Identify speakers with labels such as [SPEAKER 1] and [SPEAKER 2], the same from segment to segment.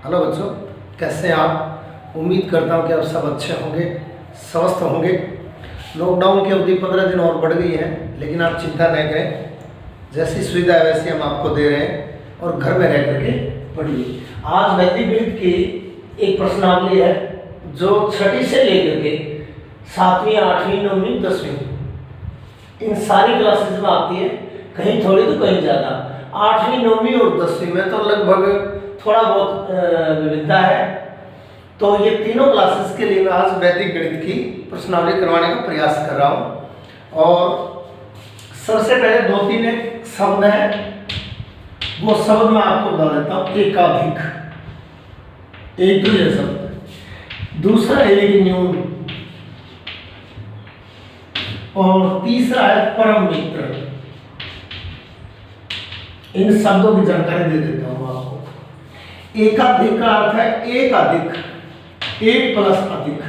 [SPEAKER 1] Hello बच्चों, कैसे हैं आप। उम्मीद करता हूं कि आप सब अच्छे होंगे, स्वस्थ होंगे। लॉकडाउन की अवधि 15 दिन और बढ़ गई है, लेकिन आप चिंता नहीं करें। जैसी सुविधा है वैसी हम आपको दे रहे हैं और घर में रह करके पढ़िए। आज वैदिक गणित की एक प्रश्नावली है जो 6ठी से लेकर के 7वीं, 8वीं, 9वीं, 10वीं इन सारी क्लासेज में आती है। कहीं थोड़ी तो कहीं ज़्यादा। 8वीं, 9वीं और 10वीं में तो लगभग थोड़ा बहुत विविधता है। तो ये तीनों क्लासेस के लिए मैं आज वैदिक गणित की प्रश्नावली करवाने का प्रयास कर रहा हूँ। और सबसे पहले 2-3 शब्द हैं, वो शब्द मैं आपको बता देता हूँ। एकाधिक, एक तो ये शब्द, दूसरा एक न्यून, और तीसरा है परम मित्र। इन शब्दों की जानकारी दे देता हूं आपको। एकाधिक का अर्थ है एक अधिक, एक प्लस अधिक,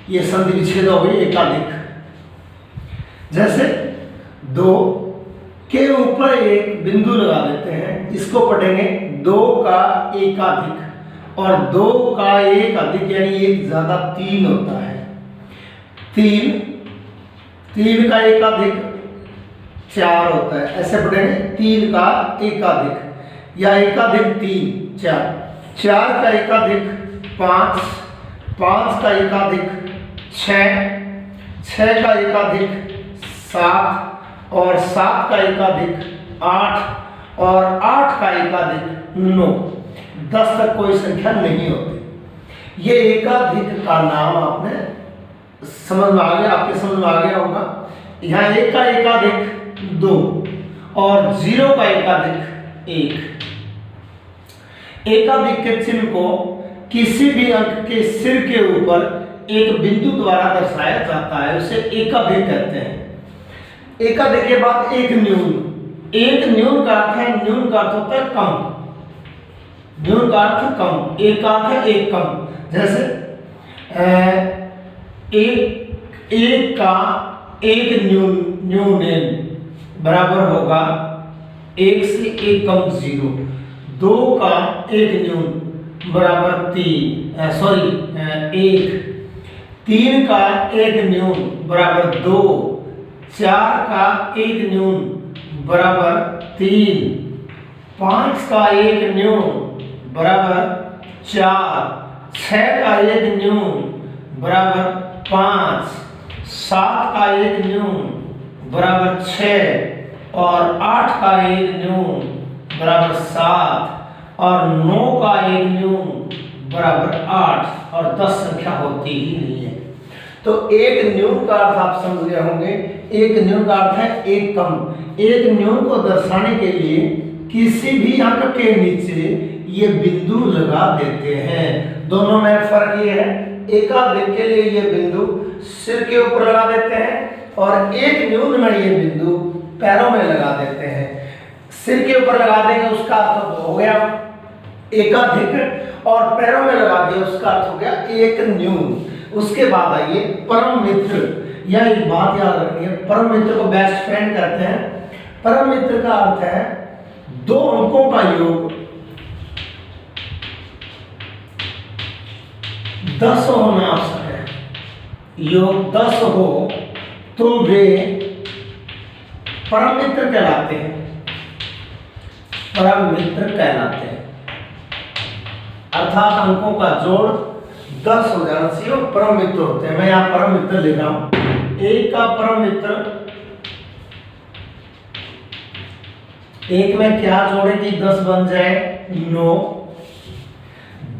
[SPEAKER 1] ये संधि विच्छेद हो गई एकाधिक। जैसे 2 के ऊपर एक बिंदु लगा देते हैं, इसको पढ़ेंगे 2 का एकाधिक, और 2 का एक अधिक यानी एक ज्यादा 3 होता है। 3 का एकाधिक 4 होता है, ऐसे पढ़ेंगे 3 का एकाधिक, या एकाधिक 3 4, 4 का एकाधिक 5, 5 का एकाधिक 6, 6 का एकाधिक 7, और 7 का एकाधिक 8, और 8 का एकाधिक 9। 10 तक कोई संख्या नहीं होती। ये एकाधिक का नाम आपने समझ में आ गया, आपके समझ में आ गया होगा। यहाँ 1 का एकाधिक 2 और 0 का एकाधिक 1। एकाधिक के चिन्ह को किसी भी अंक के सिर के ऊपर एक बिंदु द्वारा दर्शाया जाता है, उसे एकाधिक कहते हैं। एकाधिक के बाद एक न्यून। एक न्यून का अर्थ है, न्यून का अर्थ होता है कम। न्यून का अर्थ कम, एक का अर्थ है एक कम। जैसे एक का एक न्यून बराबर होगा 1 से 1 कम 0। 2 का एक न्यून बराबर 1। 3 का एक न्यून बराबर 2। 4 का एक न्यून बराबर 3। 5 का एक न्यून बराबर 4। 6 का एक न्यून बराबर 5। 7 का एक न्यून बराबर 6, और 8 का एक न्यून बराबर 7, और 9 का एक न्यून बराबर 8, और 10 संख्या होती ही नहीं है। तो एक न्यून का अर्थ आप समझ गए होंगे। एक न्यून का अर्थ है एक कम। एक न्यून को दर्शाने के लिए किसी भी अंक के नीचे ये बिंदु लगा देते हैं। दोनों में फर्क ये है, एकाधिक के लिए ये बिंदु सिर के ऊपर लगा देते हैं, और एक न्यून में ये बिंदु पैरों में लगा देते हैं। सिर के ऊपर लगा देंगे उसका अर्थ हो गया एकाधिक, और पैरों में लगा दिया उसका अर्थ हो गया एक न्यून। उसके बाद आइए परम मित्र। यह एक बात याद रखनी है, परम मित्र को बेस्ट फ्रेंड कहते हैं। परम मित्र का अर्थ है 2 अंकों का योग 10 होना आवश्यक है। योग 10 हो तो वे परम मित्र कहलाते हैं। परम मित्र कहलाते हैं, अर्थात अंकों का जोड़ 10 हो जाना चाहिए और परम मित्र होते हैं। मैं यहाँ परम मित्र लिख रहा हूं। 1 का परम मित्र, 1 में क्या जोड़े कि 10 बन जाए 9।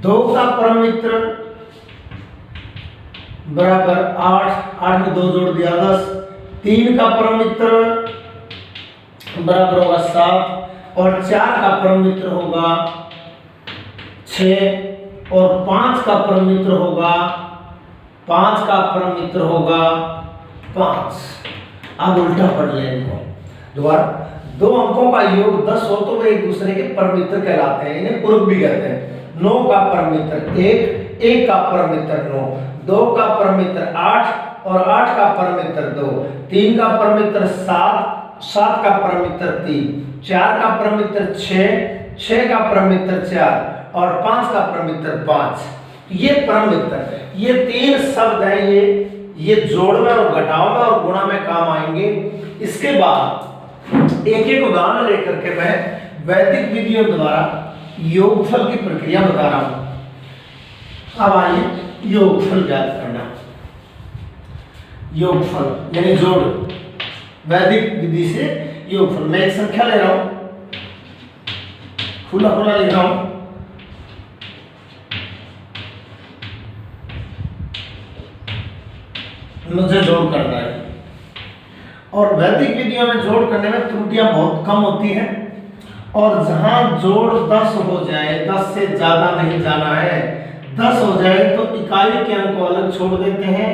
[SPEAKER 1] 2 का परम मित्र बराबर 8, 8 में 2 जोड़ दिया 10। 3 का परम मित्र बराबर होगा 7, और 4 का परम मित्र होगा 6, और 5 का परम मित्र होगा 5। अब उल्टा पढ़ लें इनको दोबारा। 2 अंकों का योग 10 हो तो वे एक दूसरे के परम मित्र कहलाते हैं, इन्हें पूरक भी कहते हैं। 9 का परम मित्र 1, 1 का परम मित्र 9, 2 का परम मित्र 8, और 8 का परम मित्र 2, 3 का परम मित्र 7, 7 का परम मित्र 3, 4 का परम मित्र 6, 6 का परम मित्र 4, और 5 का परम मित्र 5। ये परम मित्र, ये 3 शब्द हैं, ये जोड़ में और घटाव में और गुणा में काम आएंगे। इसके बाद एक एक उदाहरण लेकर के मैं वैदिक विधियों द्वारा योगफल की प्रक्रिया बता रहा हूं। अब आइए योगफल ज्ञात करना। योगफल यानी जोड़, वैदिक विधि से योगफल। मैं एक संख्या ले रहा हूं, खुला खुला लिख रहा हूं, मुझे जोड़ करना है। और वैदिक विधियों में जोड़ करने में त्रुटियां बहुत कम होती हैं, और जहां जोड़ 10 हो जाए, 10 से ज्यादा नहीं जाना है, 10 हो जाए तो इकाई के अंक को अलग छोड़ देते हैं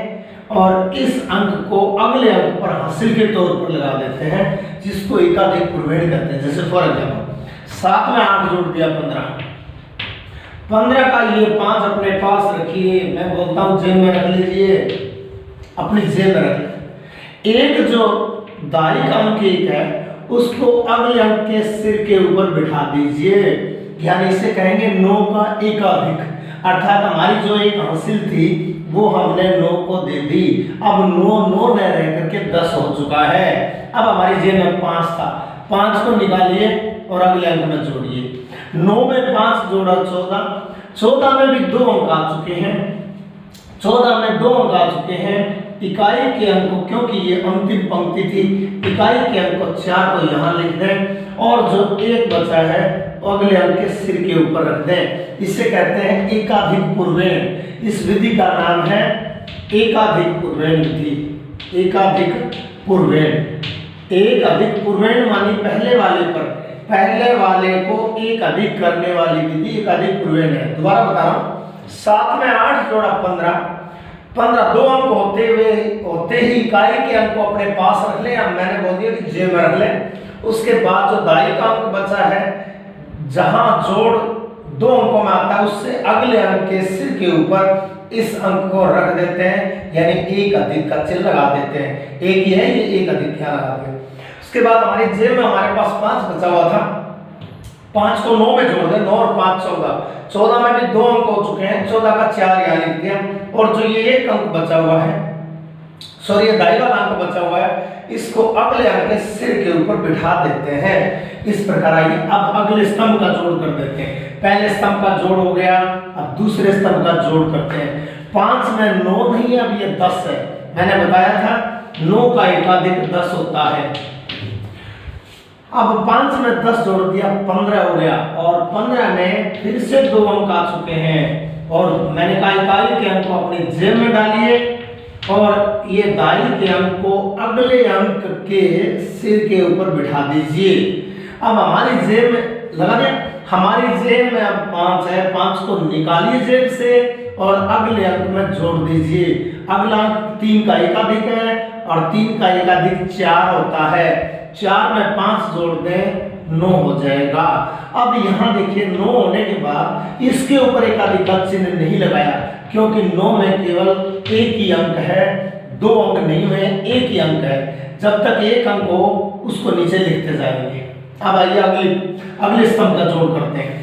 [SPEAKER 1] और इस अंक को अगले अंक पर हासिल के तौर पर लगा देते हैं, जिसको एकाधिक पूर्वेण कहते हैं। जैसे फॉर एग्जाम्पल 7 में 8 जोड़ दिया 15, 15 का ये 5 अपने पास रखिए, मैं बोलता हूं जेब में रख लीजिए, अपनी जेब में रख। एक जो दाई का अंक 1 है उसको अगले अंक के सिर के ऊपर बिठा दीजिए, यानी इसे कहेंगे 9 का एकाधिक, अर्थात हमारी जो एक हासिल थी वो हमने 9 को दे दी। अब 9 न रह करके 10 हो चुका है। अब हमारी जेब में 5 था, 5 को निकालिए और अगले अंक में जोड़िए। 9 में 5 जोड़ा 14, 14 में भी 2 अंक आ चुके हैं, 14 में 2 अंक आ चुके हैं। इकाई के अंक को, क्योंकि ये अंतिम पंक्ति थी, इकाई के अंक को 4 को यहाँ लिख दें और जो 1 बचा है अगले अंक के सिर के ऊपर रख दें। इसे कहते हैं एकाधिक पूर्वेण। इस विधि का नाम है एकाधिक पूर्वेण विधि। एकाधिक पूर्वेण, एक अधिक पूर्वेण मानी पहले वाले पर, पहले वाले को एक अधिक करने वाली विधि एकाधिक पूर्वेण है। दोबारा बता रहा हूं, 7 में 8 जोड़ा 15, 15 2 अंक होते ही इकाई के अंक को अपने पास रख लें। अब मैंने बोल दिया कि जेब में रख लें। उसके बाद जो दाई का अंक बचा है, जहां जोड़ 2 अंकों में आता है, उससे अगले अंक के सिर के ऊपर इस अंक को रख देते हैं, यानी एक अधिक का चिन्ह लगा देते हैं। एक ये है, ये एक अधिक क्या लगाते हैं। उसके बाद हमारी जेब में हमारे पास 5 बचा हुआ था, 5 को 9 में जोड़ दें, 9 और 5 14, 14 में भी 2 अंक हो चुके हैं, 14 का 4 यहाँ लिख दिया। और जो ये एक अंक बचा हुआ है, सॉरी ये दाई वाला अंक बचा हुआ है, इसको अगले अंक के सिर के ऊपर बिठा देते हैं। इस प्रकार आइए अब अगले स्तंभ का जोड़ कर देते हैं। पहले स्तंभ का जोड़ हो गया, अब दूसरे स्तंभ का जोड़ करते हैं। 5 में 9 नहीं, अब ये 10 है। मैंने बताया था 9 का एकाधिक 10 होता है। अब 5 में 10 जोड़ दिया 15 हो गया, और 15 में फिर से 2 अंक आ चुके हैं, और मैंने कहा इकाई के अंक को अपनी जेब में डालिए और ये दाई के अंक को अगले अंक के सिर के ऊपर बिठा दीजिए। अब हमारी जेब में लगा दें, हमारी जेब में अब 5 है, 5 को निकालिए जेब से और अगले अंक में जोड़ दीजिए। अगला अंक 3 का एकाधिक है और 3 का एकाधिक 4 होता है। 4 में 5 जोड़ दें, 9 हो जाएगा। अब यहाँ देखिए 9 होने के बाद इसके ऊपर एकाधिक का चिन्ह नहीं लगाया, क्योंकि 9 में केवल एक ही अंक है, 2 अंक नहीं हुए, एक ही अंक है। जब तक एक अंक हो उसको नीचे लिखते जाएंगे। अब आइए अगले स्तंभ का जोड़ करते हैं।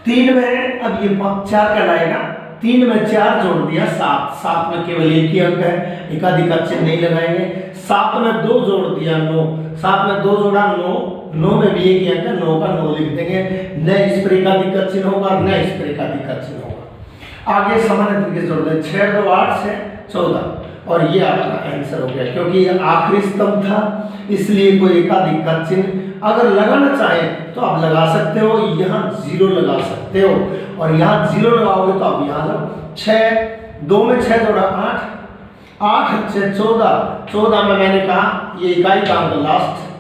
[SPEAKER 1] 3 में अब ये 4 का लाएगा, 3 में 4 जोड़ दिया 7, 7 में केवल एक ही अंक है, एकाधिक का चिन्ह नहीं लगाएंगे। 7 में 2 जोड़ दिया 9, 7 में 2 जोड़ा 9, 9 में भी एक ही अंक है, 9 का 9 लिख देंगे। न इस पर एकाधिक का चिन्ह होगा, न इस पर एकाधिक का चिन्ह होगा। आगे सामान्य तरीके से जोड़ दें, 6 2 8 से 14, और ये आपका आंसर हो गया। क्योंकि ये आखिरी स्तंभ था, इसलिए कोई एकाधिक का चिन्ह अगर लगाना चाहे तो आप लगा सकते हो, यहाँ 0 लगा सकते हो, और यहाँ 0 लगाओगे तो आप यहाँ जब 6 2 में 6 जोड़ा 8, 8 से 14, 14 में मैंने कहा ये इकाई का अंक लास्ट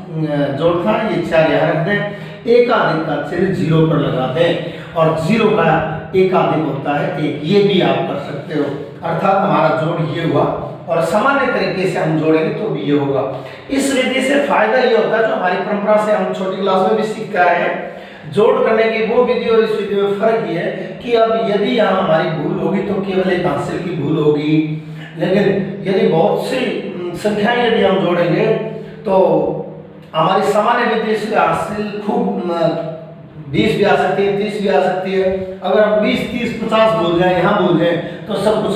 [SPEAKER 1] जोड़ था, ये 4 यहाँ रख दें। एकाधिक का चिन्ह 0 पर लगा दें, और 0 का एकाधिक होता है 1, ये भी आप कर सकते हो। अर्थात हमारा जोड़ ये हुआ, और सामान्य तरीके से हम जोड़ेंगे तो भी ये होगा। इस विधि से फायदा ये होता है, जो हमारी परंपरा से हम छोटी क्लास में भी सीखते आए हैं, जोड़ करने की वो विधि और इस विधि में फर्क ये है कि अब यदि यहाँ हमारी भूल होगी तो केवल एक हासिल की भूल होगी, लेकिन यदि बहुत सी संख्याएं यदि हम जोड़ेंगे तो हमारी सामान्य विधि से हासिल खूब 20 भी आ सकती है, 30 भी आ सकती है। अगर आप 20, 30, 50 भूल जाए, यहाँ भूल जाए तो सब कुछ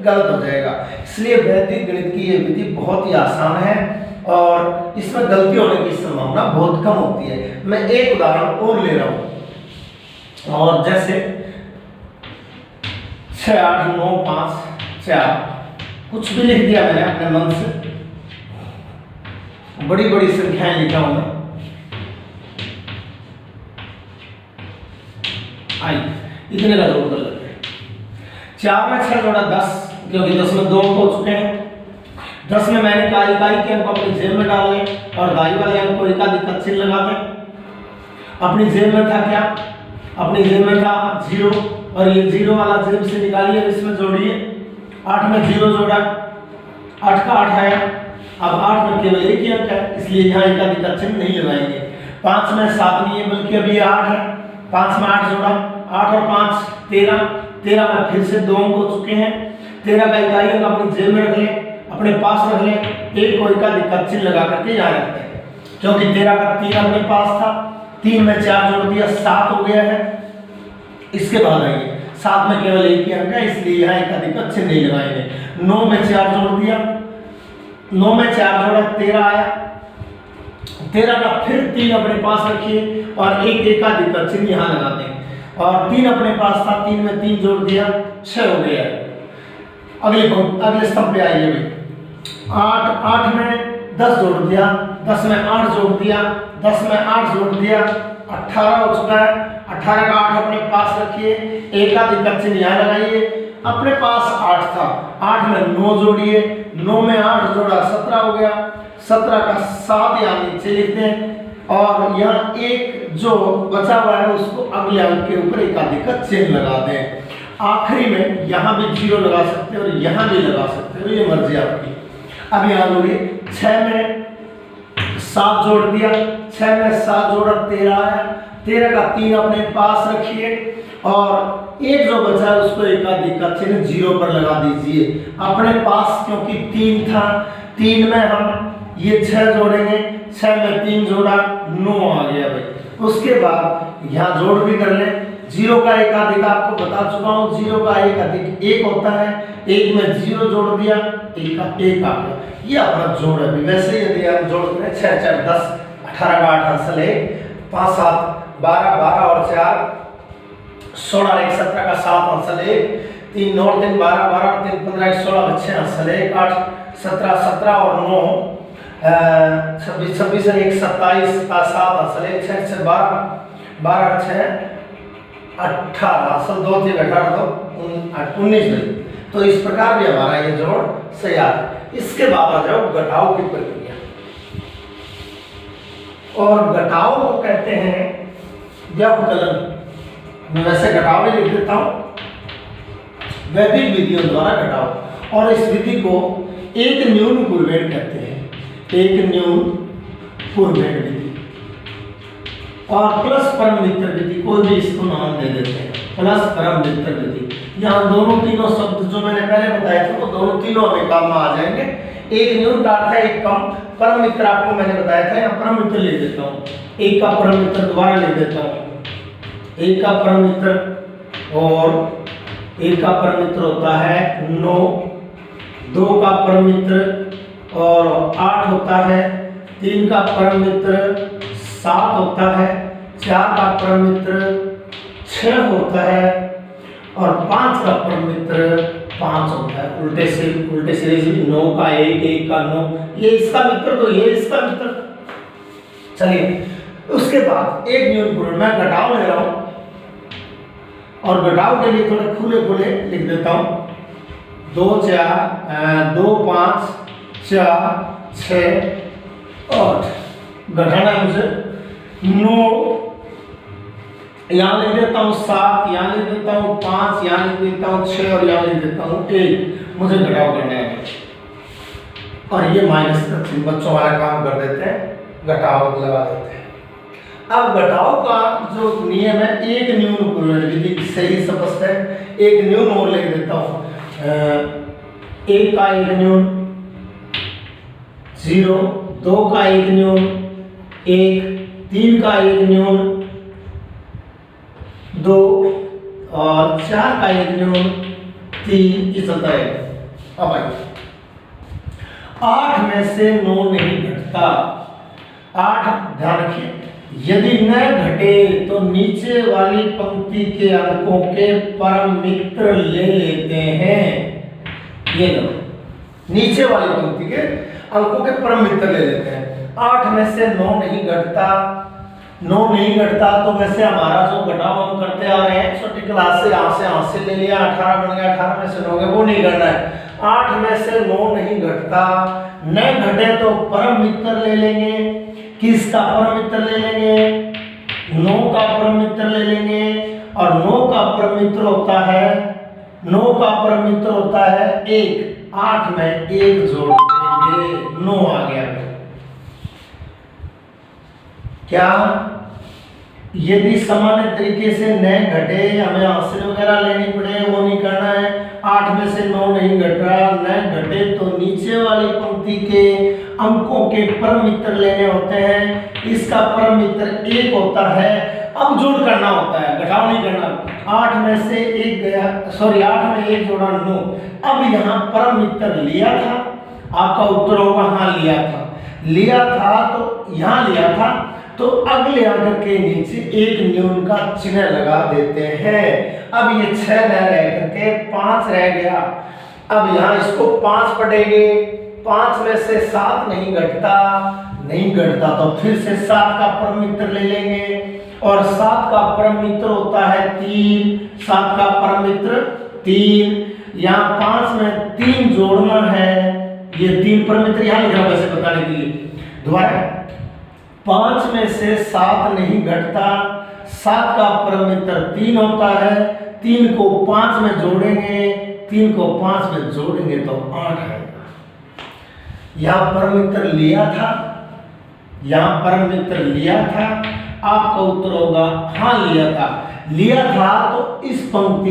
[SPEAKER 1] गलत हो जाएगा। इसलिए वैदिक गणित की ये विधि बहुत ही आसान है और इसमें गलती होने की संभावना बहुत कम होती है। मैं एक उदाहरण और ले रहा हूं, और जैसे 6, 8, 9, 5, 4 कुछ भी लिख दिया मैंने अपने मन से, बड़ी बड़ी संख्याएं लिखा हूं मैं। आई इतने का जोड़ कर लेते हैं। 4 में 6 जोड़ा 10, क्योंकि 10 में 2 अंक हो चुके हैं। 10 में मैंने कहा इकाई के अंक अपनी जेब में डाल लें और दाई वाले अंक को एकाधिक चिन्ह लगा दें। अपनी जेब में था क्या? अपनी जेब में था 0, और ये 0 वाला जेब से निकालिए, इसमें जोड़िए। 8 में 0 जोड़ा, 8 का 8 आया। अब 8 में केवल एक ही अंक है, इसलिए यहाँ एकाधिक चिन्ह नहीं लगाएंगे। 5 में 7 नहीं है, बल्कि अभी 8 है। 5 में 8 जोड़ा, 8 और 5 13, 13 में फिर से 2 अंक हो चुके हैं। 13 का इकाई अंक अपनी जेब में रख लें, अपने पास रख लें, एक को एकाधिक चिन्ह लगा करके यहाँ रखते हैं, क्योंकि 13 का 3 अपने पास था। 3 में 4 जोड़ दिया, 7 हो गया है। इसके बाद आइए, 7 में केवल एक ही अंक है, इसलिए यहाँ एकाधिक चिन्ह नहीं लगाएंगे। 9 में 4 जोड़ दिया, 9 में 4 जोड़ा, 13 आया। 13 का फिर 3 अपने पास रखिए और एक एकाधिक चिन्ह यहाँ लगा दें। और 3 अपने पास था, 3 में 3 जोड़ दिया, 6 हो गया। अगले स्तंभ पे आइए भाई। 8 में 10 जोड़ दिया, 10 में 8 जोड़ दिया, 10 में 8 जोड़ दिया, 18 हो चुका है। 18 का 8 अपने पास रखिए, एकाधिक चिन्ह यहाँ लगाइए। अपने पास 8 था, 8 में 9 जोड़िए, 9 में 8 जोड़ा, 17 हो गया। 17 का 7 यहाँ नीचे लिख दें और यहाँ एक जो बचा हुआ है उसको अगले अंक के ऊपर एकाधिक चिन्ह लगा दें। आखिरी में यहाँ भी 0 लगा सकते हो और यहाँ भी लगा सकते हो, ये मर्जी आपकी। अब यहाँ जोड़िए, 6 में 7 जोड़ दिया, 6 में 7 जोड़ा, 13 आया। 13 का 3 अपने पास रखिए और एक जो बचा है उसको एकाधिक चिन्ह 0 पर लगा दीजिए। अपने पास क्योंकि 3 था, 3 में हम ये 6 जोड़ेंगे, 6 में 3 जोड़ा, 9 आ गया भाई। उसके बाद यहाँ जोड़ भी कर लें। 0 का एकाधिक आपको बता चुका हूँ, 0 का एकाधिक 1 होता है। 1 में 0 जोड़ दिया, 1 का 1 आ गया। ये अपना जोड़ है। वैसे यदि हम जोड़ करें 6, 4, 10, 18 का 8 हासिल है, 5, 7, 12, 12 और 4 16, 1, 17 का 7 हासिल है, 3, 9, 3, 12, 12 और 3, 15, 16 6 हासिल है, 8, 17, 17 और 9 26, 26 और 1, 27 का 7 हासिल है, 6, 6, 12, 12, 6, 18 हासिल, 2, 3, 18, 2, 19। तो इस प्रकार भी हमारा ये जोड़ सही आ है। इसके बाद आ जाओ घटाव की प्रक्रिया, और घटाव को कहते हैं व्यवकलन। मैं वैसे घटाव भी लिख देता हूं, वैदिक विधियों द्वारा घटाव। और इस विधि को एक न्यून पूर्वेण कहते हैं, एक न्यून पूर्वेण विधि। और प्लस परम मित्र विधि को भी इसको नाम दे देते हैं, प्लस परम मित्र विधि। यहाँ दोनों तीनों शब्द जो मैंने पहले बताए थे वो दोनों तीनों हमें काम में आ जाएंगे। एक न्यून का अर्थ है एक कम, परम मित्र आपको मैंने बताया था, यहाँ परम मित्र लिख देता हूँ। एक का परम मित्र दोबारा लिख देता हूँ, एक का परम मित्र, और एक का परम मित्र होता है 9, 2 का परम मित्र और 8 होता है, 3 का परम मित्र 7 होता है, 4 का परम मित्र 6 होता है और 5 का परम मित्र 5 होता है। उल्टे सिरे से 9 का 1, 1 का 9, ये इसका मित्र तो ये इसका मित्र। चलिए उसके बाद एक न्यून पूर्वेण, मैं घटाव ले रहा हूं और घटाव के लिए थोड़े खुले खुले लिख देता हूं। 2, 4, 2, 5, 4, 6, 8 घटाना है मुझे। 9 यहाँ लिख देता हूँ, 7 यहाँ लिख देता हूँ, 5 यहाँ लिख देता हूँ, 6 और यहाँ लिख देता हूँ 1। मुझे घटाव करना है और ये माइनस का चिन्ह बच्चों वाला काम कर देते हैं, घटाव लगा देते हैं। अब घटाव का जो नियम है, एक न्यून पूर्वेण विधि सही स्पष्ट है। एक न्यून और लिख देता हूँ, 1 का 1 न्यून 0, 2 का 1 न्यून 1, 3 का 1 न्यून 2 और 4 का 1 न्यून 3, ये चलता रहेगा। अब आइए 8 में से 9 नहीं घटता। 8 ध्यान रखिए, यदि न घटे तो नीचे वाली पंक्ति के अंकों के परम मित्र ले लेते हैं। ये लो, नीचे वाली पंक्ति के अंकों के परम मित्र ले लेते हैं। 8 में से 9 नहीं घटता। 9 नहीं घटता तो वैसे हमारा जो घटाव हम करते आ रहे हैं छोटी क्लास से, यहाँ से ले लिया, 18 बन गया, 18 में से 9 गए, वो नहीं करना है। 8 में से 9 नहीं घटता, न घटे तो परम मित्र ले लेंगे। किसका परम मित्र ले लेंगे? 9 का परम मित्र ले लेंगे, और 9 का परम मित्र होता है 9 का परम मित्र होता है 1। 8 में 1 जोड़ देंगे, 9 आ गया। क्या यदि सामान्य तरीके से न घटे, हमें हासिल वगैरह लेनी पड़े, वो नहीं करना है। 8 में से 9 नहीं घट रहा, न घटे तो नीचे वाली पंक्ति के अंकों के परम मित्र लेने होते हैं। इसका परम मित्र 1 होता है। अब जोड़ करना होता है, घटाव नहीं करना। 8 में से 1 गया, सॉरी 8 में 1 जोड़ा 9। अब यहाँ परम मित्र लिया था, आपका उत्तर होगा हाँ लिया था तो यहाँ लिया था, तो अगले अंक के नीचे 1 न्यून का चिन्ह लगा देते हैं। अब ये 6 न रह करके 5 रह गया। अब यहाँ इसको 5 पढ़ेंगे। 5 में से 7 नहीं घटता तो फिर से 7 का परम मित्र ले लेंगे, और 7 का परम मित्र होता है 3। 7 का परम मित्र 3। यहाँ 5 में 3 जोड़ना है, ये 3 परम मित्र यहाँ लिखा वैसे बताने के लिए। दोबारा 5 में से 7 नहीं घटता। 7 का परम मित्र 3 होता है। 3 को 5 में जोड़ेंगे, 3 को 5 में जोड़ेंगे तो 8 आएगा। यहाँ परम मित्र लिया था, यहाँ परम मित्र लिया था। आपका उत्तर होगा हाँ लिया था तो इस स्तंभ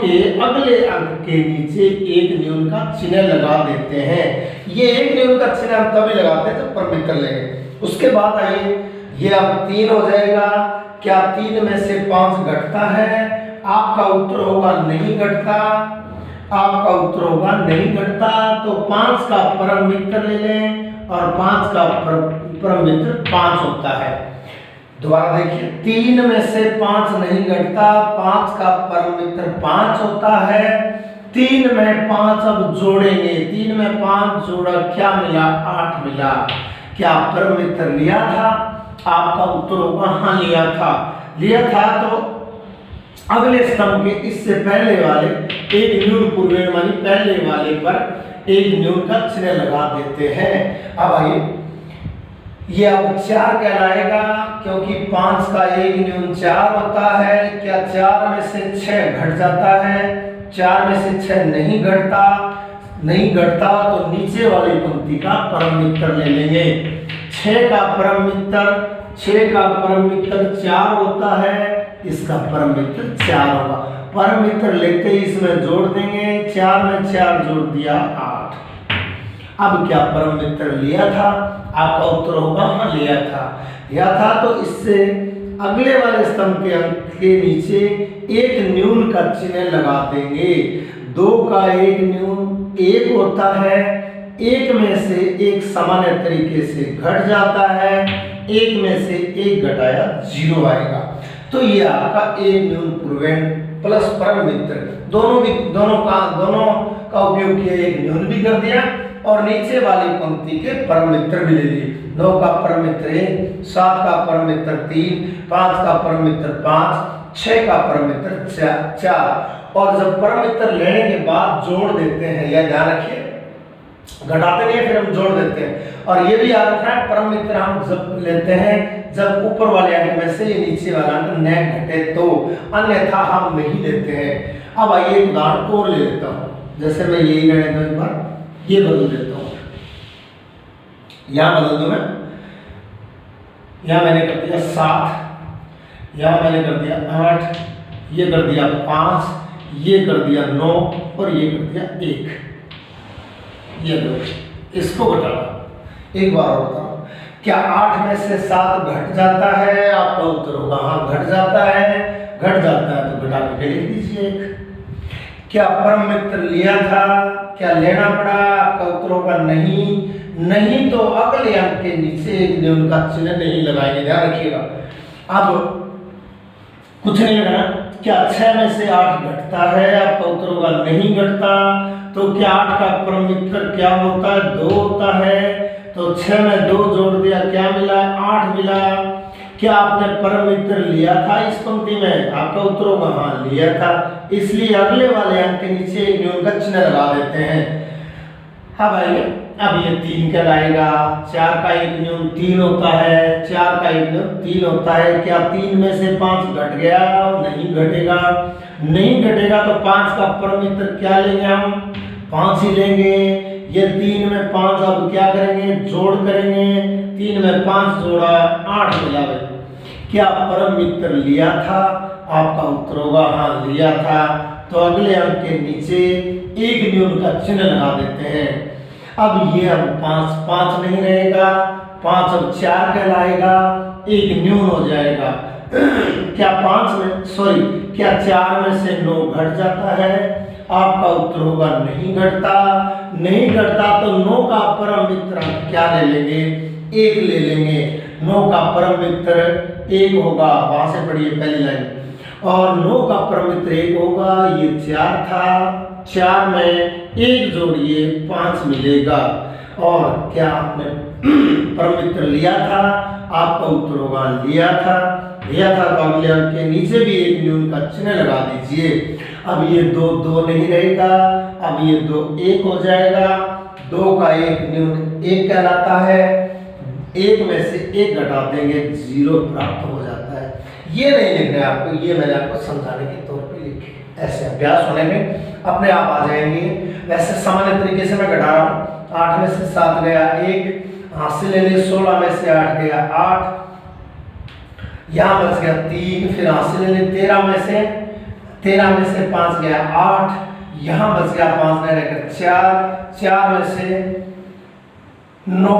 [SPEAKER 1] के अगले अंक के नीचे 1 न्यून का चिन्ह लगा देते हैं। ये 1 न्यून का चिन्ह हम तभी लगाते हैं जब परम मित्र लेंगे। उसके बाद आइए, ये अब 3 हो जाएगा। क्या 3 में से 5 घटता है? आपका उत्तर होगा नहीं घटता। आपका उत्तर होगा नहीं घटता, तो 5 का परम मित्र ले लें, और 5 का परम मित्र 5 होता है। दोबारा देखिए, 3 में से 5 नहीं घटता। 5 का परम मित्र 5 होता है। 3 में 5 अब जोड़ेंगे, 3 में 5 जोड़ा, क्या मिला? 8 मिला। क्या परम मित्र लिया था? आपका उत्तर होगा हाँ लिया था तो अगले स्तंभ के इससे पहले वाले 1 न्यून पूर्वेण मानी पहले वाले पर 1 न्यून का चिन्ह लगा देते हैं। अब आइए, ये अब 4 कहलाएगा, क्योंकि 5 का 1 न्यून 4 होता है। क्या 4 में से 6 घट जाता है? 4 में से 6 नहीं घटता तो नीचे वाली पंक्ति का परम मित्र ले लेंगे। 6 का परम मित्र 4 होता है। इसका परम मित्र 4 होगा। परम मित्र लेते ही इसमें जोड़ देंगे, 4 में 4 जोड़ दिया 8। अब क्या परम मित्र लिया था? आपका उत्तर होगा हाँ लिया था तो इससे अगले वाले स्तंभ के अंक के नीचे 1 न्यून का चिन्ह लगा देंगे। 2 का 1 न्यून 1 होता है। 1 में से 1 सामान्य तरीके से घट जाता है। 1 में से 1 घटाया 0 आएगा। तो ये आपका 1 न्यून पूर्वेण प्लस परम मित्र दोनों का उपयोग किया, 1 न्यून भी कर दिया और नीचे वाली पंक्ति के परम मित्र भी ले लिए। 9 का परम मित्र 1, 7 का परम मित्र 3, 5 का परम मित्र 5, 6 का परम मित्र 4। और जब परम मित्र लेने के बाद जोड़ देते हैं, यह ध्यान रखिए, घटाते नहीं फिर हम जोड़ देते हैं। और ये भी याद रखना है, परम मित्र हम जब लेते हैं जब ऊपर वाले अंक में से ये नीचे वाला अंक न घटे तो, अन्यथा हम नहीं लेते हैं। अब आइए एक उदाहरण और ले लेता हूँ। जैसे मैं यही रहने दो, एक बार ये बदल देता हूँ, यहाँ बदल दो मैं, यहाँ मैंने कर दिया 7, यहाँ मैंने कर दिया 8, ये कर दिया 5, ये कर दिया 9 और ये कर दिया 1। ये लो, इसको घटाना। एक बार और बताओ, क्या 8 में से 7 घट जाता है? आपका उत्तर होगा हाँ घट जाता है। घट जाता है तो घटा के लिख दीजिए। क्या परम मित्र लिया था? क्या लेना पड़ा? आपका उत्तर होगा नहीं। नहीं तो अगले अंक के नीचे एक न्यून का चिन्ह नहीं लगाएंगे, ध्यान रखिएगा। अब कुछ नहीं लगाना। क्या 6 में से 8 घटता है? आपका उत्तर होगा नहीं घटता। तो क्या 8 का परम मित्र क्या होता है? 2 होता है। तो 6 में 2 जोड़ दिया, क्या मिला? 8 मिला। क्या आपने परम मित्र लिया था इस पंक्ति में? आपका उत्तर होगा हाँ लिया था। इसलिए अगले वाले अंक के नीचे एक न्यून का चिन्ह लगा देते हैं। हाँ भाई, अब ये 3 कहलाएगा। 4 का एक न्यून 3 होता है। 4 का एक न्यून 3 होता है। क्या 3 में से 5 घट गया? नहीं घटेगा। नहीं घटेगा तो 5 का परम मित्र क्या लेंगे हम? 5 ही लेंगे। ये 3 में 5 अब क्या करेंगे? जोड़ करेंगे। 3 में 5 जोड़ा 8 मिला। क्या परम मित्र लिया था? आपका उत्तर होगा हाँ लिया था। तो अगले अंक के नीचे एक न्यून का चिन्ह लगा देते हैं। अब ये अब 5 नहीं रहेगा। 5 अब 4 कहलाएगा। एक न्यून हो जाएगा। क्या 4 में से 9 घट जाता है? आपका उत्तर होगा नहीं घटता। नहीं घटता तो 9 का परम मित्र क्या ले लेंगे? 1 ले लेंगे। 9 का परम मित्र 1 होगा। वहां से पढ़िए पहली लाइन। और 9 का परम मित्र 1 होगा। ये 4 था। 4 में 1 जोड़िए 5 मिलेगा। और क्या आपने परम मित्र लिया था? आपका उत्तर होगा लिया था। लिया था तो अगले अंक के नीचे भी एक न्यून का चिन्ह लगा दीजिए। अब ये 2 नहीं रहेगा। अब ये 2 1 हो जाएगा। 2 का एक न्यून 1 कहलाता है। 1 में से 1 घटा देंगे 0 प्राप्त हो जाता है। ये नहीं लिखना है आपको, ये मैंने आपको समझाने के तौर पे लिखे। ऐसे अभ्यास होने में अपने आप आ जाएंगे। वैसे सामान्य तरीके से मैं घटा रहा हूँ। 8 में से 7 गया 1, हाथ से ले लिए। 16 में से 8 गया 8, यहाँ बच गया 3, फिर हाथ से ले लिए। 13 में से 5 गया 8, यहाँ बच गया 5 में रहकर 4, 4 में से 9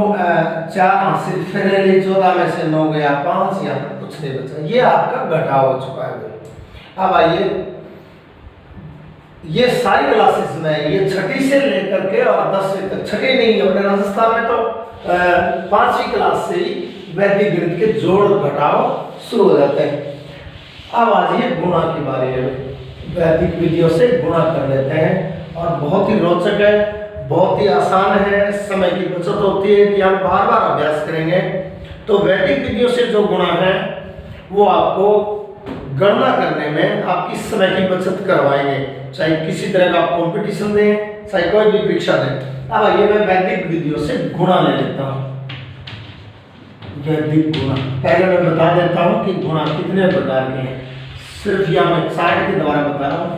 [SPEAKER 1] 4 हाथ से फिर ले लिए। 14 में से 9 गया 5, यहाँ कुछ नहीं बचा। ये आपका घटाव हो चुका है। अब आइए, ये सारी क्लासेस में ये 6ठी से लेकर के और 10वीं तक, 6ठी नहीं अपने राजस्थान में तो 5वीं क्लास से ही वैदिक गणित के जोड़ घटाव शुरू हो जाते हैं। अब आइए गुणा की बारी है। वैदिक विधियों से गुणा कर लेते हैं और बहुत ही रोचक है, बहुत ही आसान है, समय की बचत होती है कि हम बार बार अभ्यास करेंगे। तो वैदिक विधियों से जो गुणा है वो आपको गणना करने में आपकी समय की बचत करवाएंगे, चाहे किसी तरह का आप कंपटीशन दें, चाहे कोई भी परीक्षा दें। अब आइए मैं वैदिक विधियों से गुणा ले लेता हूँ। वैदिक गुणा पहले मैं बता देता हूँ कि गुणा कितने प्रकार के हैं। सिर्फ यह मैं चार्ट के द्वारा बता रहा हूँ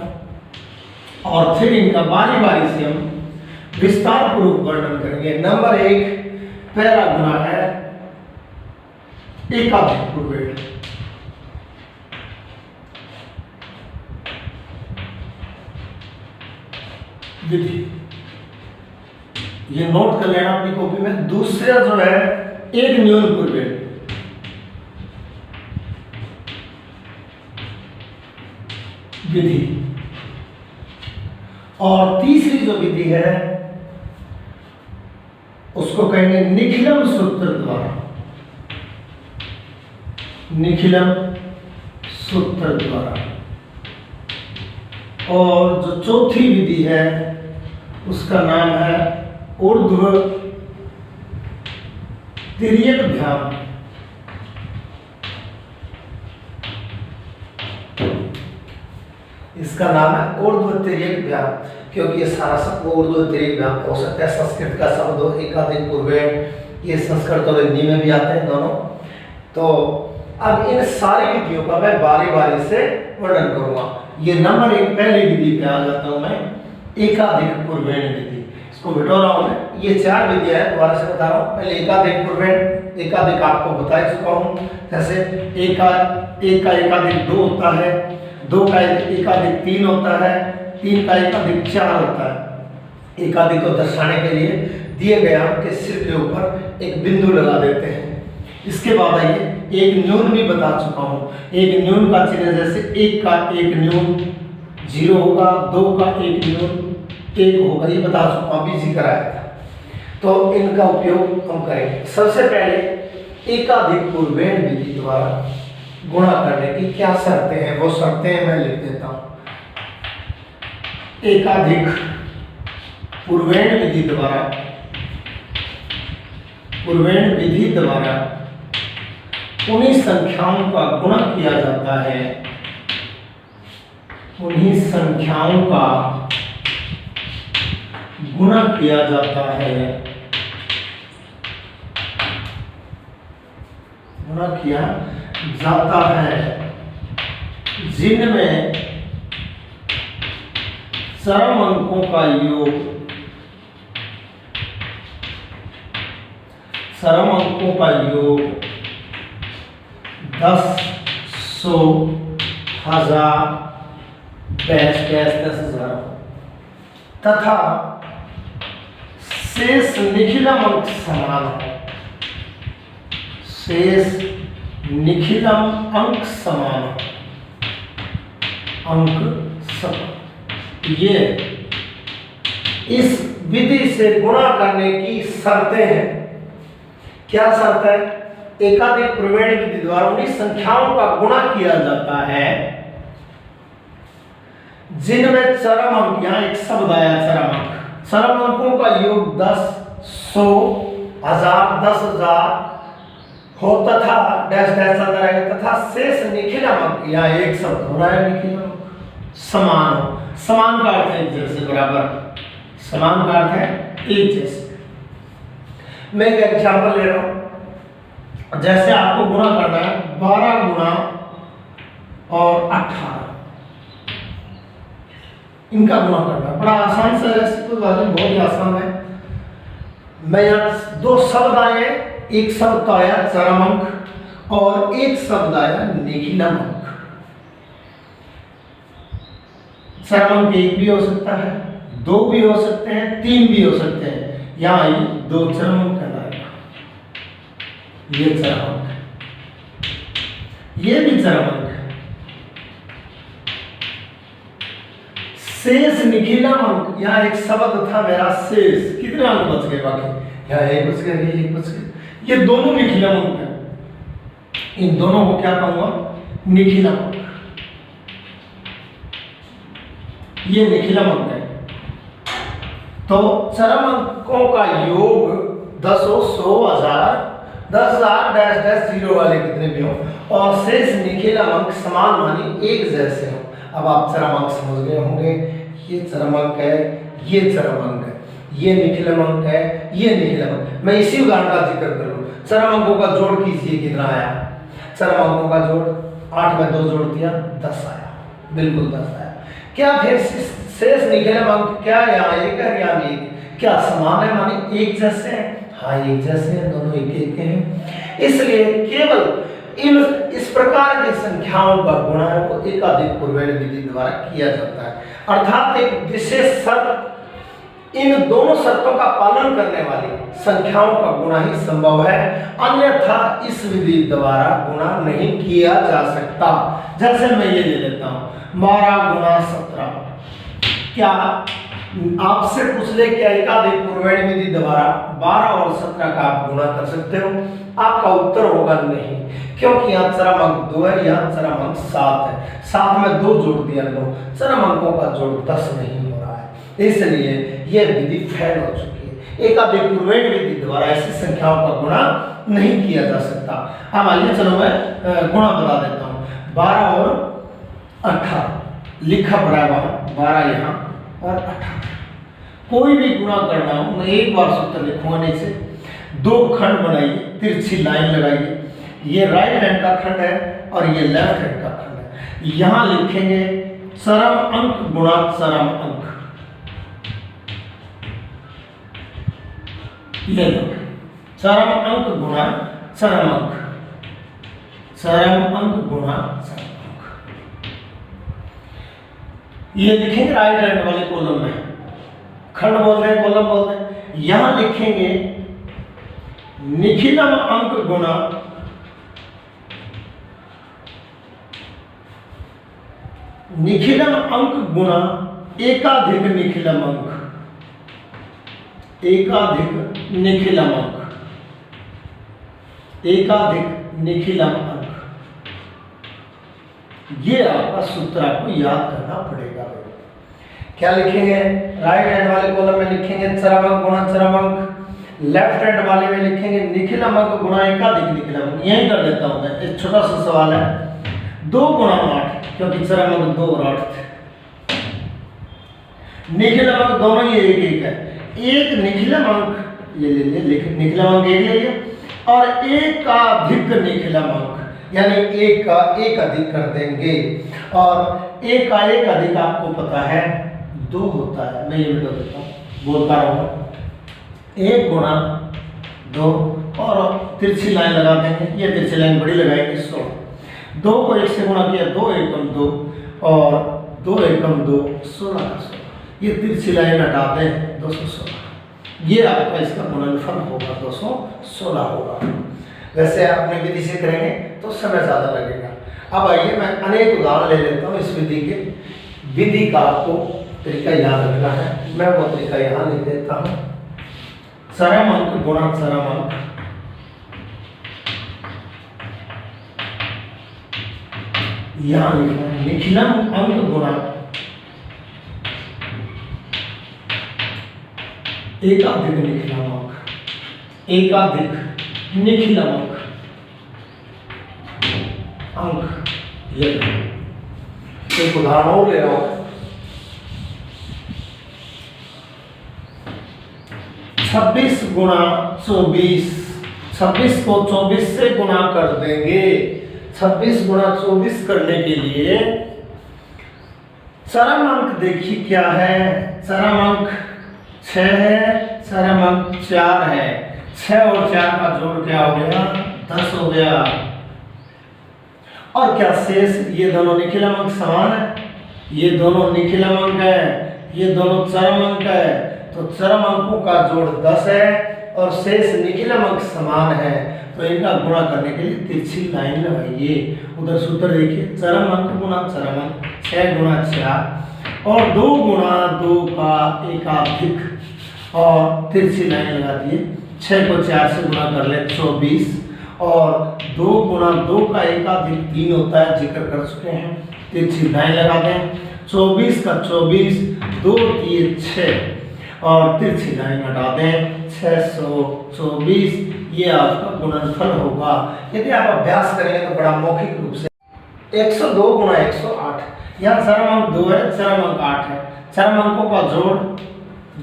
[SPEAKER 1] और फिर इनका बारी बारी से हम विस्तार पूर्वक वर्णन करेंगे। नंबर 1 पहला गुणा है एकाधिक पूर्वेण। विधि ये नोट कर लेना अपनी कॉपी में। दूसरा जो है एक न्यून पूर्वेण। विधि और तीसरी जो विधि है उसको कहेंगे निखिलम सूत्र द्वारा। निखिलम सूत्र द्वारा। और जो चौथी विधि है उसका नाम है ऊर्ध्व तिर्यक ध्यान। इसका नाम है ऊर्ध्व तिर्यक ध्यान, क्योंकि ये सारा शब्द ऊर्ध्व तिर्यक ध्यान हो सकता है। संस्कृत का शब्द हो एकाधिक पूर्वेण, ये संस्कृत और हिंदी में भी आते हैं दोनों। तो अब इन सारी विधियों का मैं बारी बारी से वर्णन करूंगा। ये नंबर 1 पहली विधि पे आ जाता हूं मैं, एकाधिक पूर्वेण विधि। इसको बिठो रहा हूं मैं। ये 4 विधियां हैं, दोबारा से बता रहा हूं। पहले एकाधिक पूर्वेण, एकाधिक आपको बता चुका हूं। जैसे एक का एकाधिक 2 होता है, 2 का एकाधिक 3 होता है, 3 का एकाधिक 4 होता है। एकाधिक को दर्शाने के लिए दिए गए अंक के सिर के ऊपर एक बिंदु लगा देते हैं। इसके बाद आइए, एक न्यून भी बता चुका हूँ। एक न्यून का चिन्ह जैसे 1 का 1 न्यून 0 होगा, 2 का 1 न्यून 1 होगा, ये बता चुका हूँ, अभी जिक्र आया था। तो इनका उपयोग हम करेंगे। सबसे पहले एकाधिक पूर्वेण विधि द्वारा गुणा करने की क्या शर्तें हैं, वो शर्तें मैं लिख देता हूँ। एकाधिक पूर्वेण विधि द्वारा उन्हीं संख्याओं का गुणा किया जाता है, उन्हीं संख्याओं का गुणा किया जाता है, गुणा किया जाता है जिनमें चरम अंकों का योग 10, 100, 1000, 10,000 तथा शेष निखिलम अंक समान है। शेष निखिलम अंक समान अंक समान, ये इस विधि से गुणा करने की शर्तें हैं। क्या शर्त है? एकाधिक पूर्वेण विधि द्वारा उन्हीं संख्याओं का गुणा किया जाता है जिनमें चरम अंक, यहाँ एक शब्द आया चरम अंक, चरम अंकों का योग 10, 100, 1000, 10,000 हो तथा डैश डैश आता रहेगा, तथा शेष निखिलम अंक, यहाँ एक शब्द हो रहा है निखिलम समान हो। समान का अर्थ है एक जैसे, बराबर, समान का अर्थ है एक जैसे। मैं एक एग्जाम्पल ले रहा हूं, जैसे आपको गुणा करना है 12 गुणा और 18, इनका गुणा करना है, बड़ा आसान से, ऐसी कोई बात नहीं, बहुत ही आसान है। मैं यहाँ 2 शब्द आए, एक शब्द आया चरम अंक और एक शब्द आया निखिलम अंक। चरम अंक 1 भी हो सकता है, 2 भी हो सकते हैं, 3 भी हो सकते हैं। यहाँ 2 चरम अंक कहलाएगा, ये चरम अंक है, ये भी चरम अंक है। शेष निखिलम अंक, यहाँ एक शब्द था मेरा शेष, कितने अंक बच गए बाकी? यहाँ 1 बच गया, ये 1 बच गया, ये दोनों निखिलम अंक है। इन दोनों को क्या कहूंगा? निखिलम अंक। ये निखिलम अंक है। तो चरम अंकों का योग 10, 100, 1000, 10,000 डैश डैश 0 वाले कितने भी हो, और शेष निखिलम अंक समान मानी एक जैसे हो। अब आप चरम अंक समझ गए होंगे, ये चरम अंक है, ये चरम अंक है, ये निखिलम अंक है, ये निखिलम अंक। मैं इसी उदाहरण का जिक्र करूं, चरम अंकों का जोड़ कीजिए, कितना आया? चरम अंकों का जोड़ 8 में 2 जोड़ दिया, 10 आया, बिल्कुल 10 आया। क्या फिर शेष निखिलम अंक क्या यहाँ 1 है या नहीं? क्या समान है मानी एक जैसे हैं? हाँ, एक जैसे हैं, दोनों एक एक हैं। इसलिए केवल इस प्रकार की संख्याओं का गुणा है वो एकाधिक पूर्वेण विधि द्वारा किया जाता है। अर्थात एक विशेष शर्त, इन दोनों शर्तों का पालन करने वाली संख्याओं का गुणा ही संभव है, अन्यथा इस विधि द्वारा गुणा नहीं किया जा सकता। जैसे मैं ये ले लेता हूं 12 गुणा 17, क्या आपसे पूछ ले क्या एकाधिक पूर्वेण विधि द्वारा 12 और 17 का आप गुणा कर सकते हो? आपका उत्तर होगा नहीं, क्योंकि यहाँ चरम अंक 2 है, यहाँ चरम अंक 7 है, 7 में 2 जोड़ दिया लो, चरम अंकों का जोड़ 10 नहीं हो रहा है, इसलिए यह विधि फेल हो चुकी है। एकाधिक पूर्वेण विधि द्वारा ऐसी संख्याओं का गुणा नहीं किया जा सकता। अब आइए, चलो मैं गुणा बता देता हूँ। 12 और 18 लिखा पड़ा है, 12 यहाँ और 18। कोई भी गुणा करना हो, मैं एक बार सूत्र लिखूंगा नीचे, 2 खंड बनाइए, तिरछी लाइन लगाइए, ये राइट हैंड का खंड है और ये लेफ्ट हैंड का खंड है। यहां लिखेंगे चरम अंक गुणा चरम अंक, ये लो, चरम अंक गुणा चरम अंक, चरम अंक गुणा चरम अंक, ये लिखेंगे राइट हैंड वाले कॉलम में, खंड बोल रहे हैं, कॉलम बोल रहे हैं। यहां लिखेंगे निखिलम अंक गुणा निखिलम अंक गुणा एकाधिक निखिलम अंक, एकाधिक निखिलम अंक, एकाधिक निखिलम अंक, ये आपका सूत्र आपको याद करना पड़ेगा। क्या लिखेंगे? राइट हैंड वाले कॉलम में लिखेंगे चरमंक गुणा चरमंक, लेफ्ट हैंड वाले में लिखेंगे निखिलम अंक गुणा एकाधिक निखिलम अंक। यही कर लेता हूं मैं, एक छोटा सा सवाल है, 2 गुणा 8, क्योंकि चरमंक 2 और 8 थे, निखिलम अंक दोनों ही एक एक है। एक निखिलम अंक ये ले लिए, निखिलम अंक एक ले लिया, और एकाधिक निखिलम अंक यानी एक का एक अधिक कर देंगे, और एक का एक अधिक आपको पता है 2 होता है। मैं ये मिटा देता हूँ, बोलता रहूँगा, 1 गुणा 2 और तिरछी लाइन लगा देंगे, ये तिरछी लाइन बड़ी लगाएंगे 16, 2 को 1 से गुणा किया 2 एकम 2 और 2 एकम 2 16 का 16, ये तिरछी लाइन हटा दें 216, ये आपका इसका गुणनफल होगा 216 होगा। वैसे आपने विधि से करेंगे तो समय ज़्यादा लगेगा। अब आइए मैं अनेक उदाहरण ले लेता हूँ इस विधि के। विधि का आपको तरीका याद रखना है, मैं वो तरीका यहाँ लिख देता हूँ, चरमंक गुणा चरमंक, यहाँ लिखना है निखिलम अंक गुणा एकाधिक निखिलम अंक, एकाधिक निखिलम अंक, अंक। ये एक उदाहरण और ले रहा हूं, 26 गुणा 24, 26 को 24 से गुणा कर देंगे। 26 गुणा 24 करने के लिए चरम अंक देखिए क्या है, चरम अंक 6 है, चरम अंक 4 है, 6 और 4 का जोड़ क्या हो गया? 10 हो गया। और क्या शेष? ये दोनों निखिलम अंक समान है, ये दोनों निखिलम अंक है, ये दोनों चरम अंक है, तो चरम अंकों का जोड़ 10 है और शेष निखिलम अंक समान है, तो इनका गुणा करने के लिए तिरछी लाइन लगाइए। उधर सूत्र देखिए, चरम अंक गुणा चरम अंक, 6 गुणा 4 और 2 गुणा 2 का एकाधिक, और तिरछी लाइन लगा दिए। 6 को 4 से गुणा कर ले 24, और 2 गुणा 2 का एकाधिक 3 होता है, जिक्र कर चुके हैं, तिरछी लाइन लगा दें। 24 का 24, 2 3 6 और तिरछी लाइन हटा दें, 624, ये आपका गुणनफल होगा। यदि आप अभ्यास करेंगे तो बड़ा मौखिक रूप से 102 गुणा 108, यहाँ चरम अंक 2 है, चरम अंक 8 है, चरम अंकों का जोड़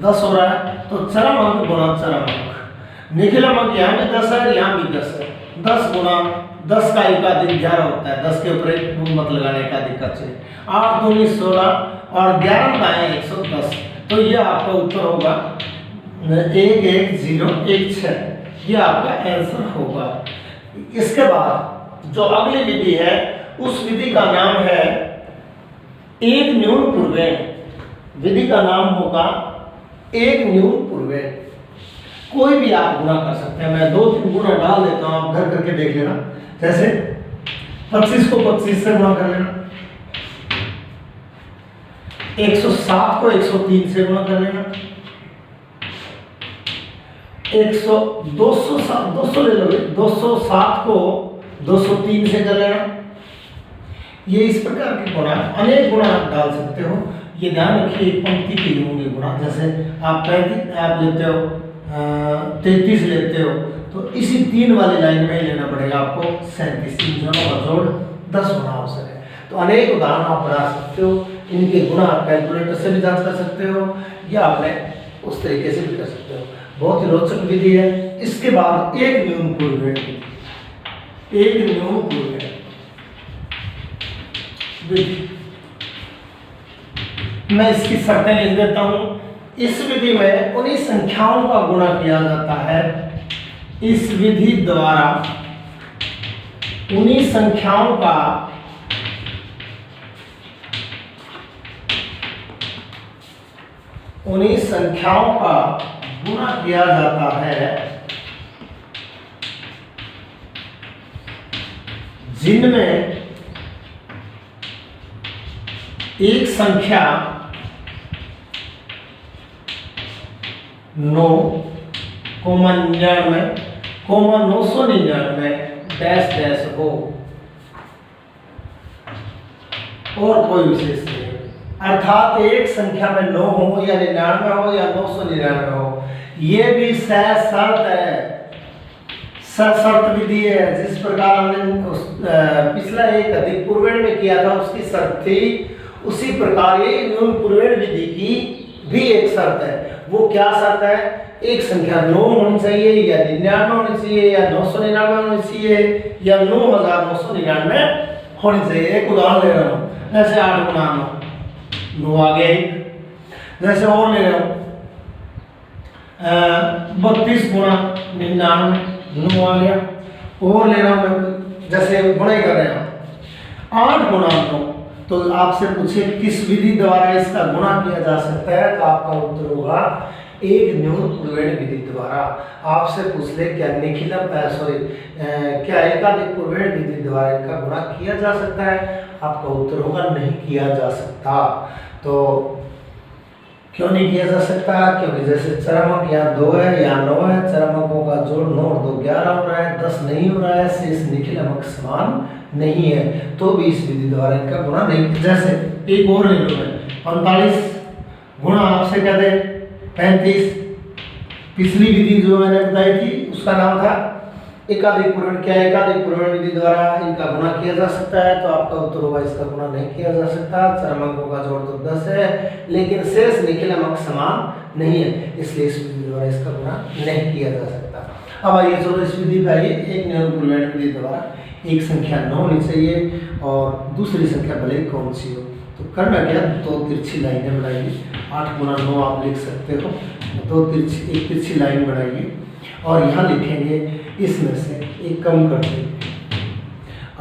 [SPEAKER 1] 10 हो रहा है, तो चरम अंक गुणा चरम अंक, निखिलम अंक यहाँ भी 10 है, यहाँ भी 10 है, 10 गुणा 10 का एकाधिक 11 होता है, 10 के ऊपर एक मत लगाने एकाधिक का चिन्ह, 8 दूनी 16 और 11 दाएं 110, तो ये आपका उत्तर होगा 11016, ये आपका आंसर होगा। इसके बाद जो अगली विधि है उस विधि का नाम है एक न्यून पूर्वे, विधि का नाम होगा एक न्यून पूर्वे। कोई भी आप गुणा कर सकते हैं, मैं 2-3 गुणा डाल देता हूं, आप घर करके देख लेना। जैसे 25 को 25 से गुणा कर लेना, 107 को 103 से गुणा कर लेना, 200 ले लोगे, 207 को 203 से कर लेना। ये इस प्रकार के गुणा, अनेक गुणा आप डाल सकते हो। ये ध्यान रखिए पंक्ति के होंगे गुणा, जैसे आप 35 आप लेते हो, 33 लेते हो, तो इसी 3 वाली लाइन में लेना पड़ेगा आपको 37, इन दोनों का जोड़ 10 गुना हो सके। तो अनेक उदाहरण आप बना सकते हो, इनके गुणा आप कैलकुलेटर से भी जांच कर सकते हो, या आपने उस तरीके से भी कर सकते हो। बहुत ही रोचक विधि है। इसके बाद एक न्यून पूर्वे, एक न्यून पूर्वे विधि, मैं इसकी शर्तें लिख देता हूं। इस विधि में उन्हीं संख्याओं का गुणा किया जाता है, इस विधि द्वारा उन्हीं संख्याओं का गुणा किया जाता है एक संख्या 9, 99, 999 डैश डैश हो और कोई विशेष नहीं, अर्थात एक संख्या में 9 हो या 99 हो या 999 हो, ये भी सशर्त है, सशर्त विधि है। जिस प्रकार हमने पिछला एक अधिक पूर्वेण में किया था उसकी शर्त थी, उसी प्रकार ये न्यून पूर्वेण विधि की भी एक शर्त है। वो क्या शर्त है? एक संख्या 9 होनी चाहिए या 99 होनी चाहिए या 999 होनी चाहिए या 9999 होनी चाहिए। एक उदाहरण ले रहा हूँ, जैसे 8 गुना 9 आ गया एक, जैसे और ले रहा हूँ 32 गुना 99 9 आ गया, और ले रहा हूँ मैं जैसे गुणा कर रहे हैं 8 गुना 9, तो आपसे पूछे किस विधि द्वारा इसका गुणा किया जा सकता है, तो आपका उत्तर होगा एक न्यून पूर्वेण विधि द्वारा। आपसे पूछ ले क्या निखिलम क्या एकाधिक पूर्वेण विधि द्वारा इनका गुणा किया जा सकता है, आपका उत्तर होगा नहीं किया जा सकता। तो क्यों नहीं किया जा सकता? क्योंकि जैसे चरमक यहाँ 2 है यहाँ 9 है, चरमकों का जोड़ 9 और 2 11 हो रहा है, 10 नहीं हो रहा है, शेष निखिल अमक समान नहीं है, तो भी इस विधि द्वारा इनका गुणा नहीं। जैसे एक और ले लो, 45 गुणा आपसे क्या दे 35, पिछली विधि जो मैंने बताई थी उसका नाम था एकाधिक पूर्वेण। क्या एकाधिक पूर्वेण विधि द्वारा इनका गुणा किया जा सकता है, तो आपका उत्तर होगा इसका गुणा नहीं किया जा सकता। चरमकों का जोड़ तो 10 है, लेकिन शेष निखिल अमक समान नहीं है, इसलिए इस विधि द्वारा इसका गुणा नहीं किया जा सकता। अब आइए चलो इस विधि पर आइए। एक न्यून पूर्वेण विधि द्वारा एक संख्या 9 होनी चाहिए और दूसरी संख्या भले ही कौन सी हो, तो करना क्या, 2 तिरछी लाइनें बनाइए। 8 गुना 9 आप लिख सकते हो, 1 तिरछी लाइन बनाइए और यहाँ लिखेंगे इसमें से एक कम कर देंगे,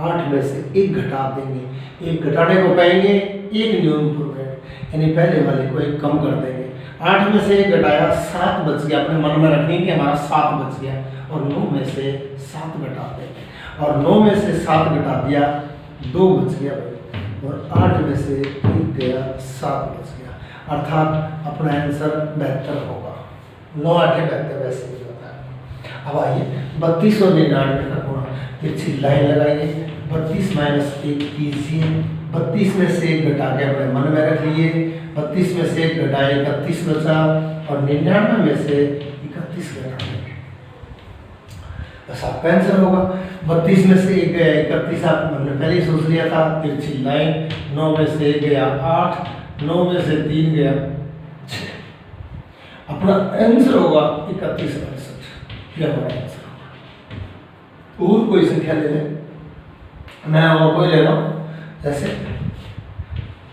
[SPEAKER 1] 8 में से 1 घटा देंगे। 1 घटाने को कहेंगे एक न्यून पूर्वेण, यानी पहले वाले को 1 कम कर देंगे। 8 में से 1 घटाया 7 बच गया, अपने मन में रखेंगे कि हमारा 7 बच गया, और 9 में से 7 घटा देंगे, और 9 में से 7 घटा दिया 2 बच गया भाई, और 8 में से 1 गया 7 बच गया, अर्थात अपना आंसर 72 होगा। 9 8 72 वैसे ही होता है। अब आइए 32 और 99 का गुणा, तिरछी लाइन लगाइए, 32 माइनस 1 कीजिए, 32 में से 1 घटा के अपने मन में रख लिए, 32 में से 1 घटाए 31 बचा, और 99 में से 31 घटा देंगे, बस आपका आंसर होगा। 32 में से 1 गया 31, आप हमने पहले ही सोच लिया था, तिरछी लाइन, 9 में से 1 गया 8, 9 में से 3 गया 6, अपना आंसर होगा 31 62, यह हमारा आंसर होगा। और कोई संख्या ले लें, मैं और कोई ले रहा हूँ, जैसे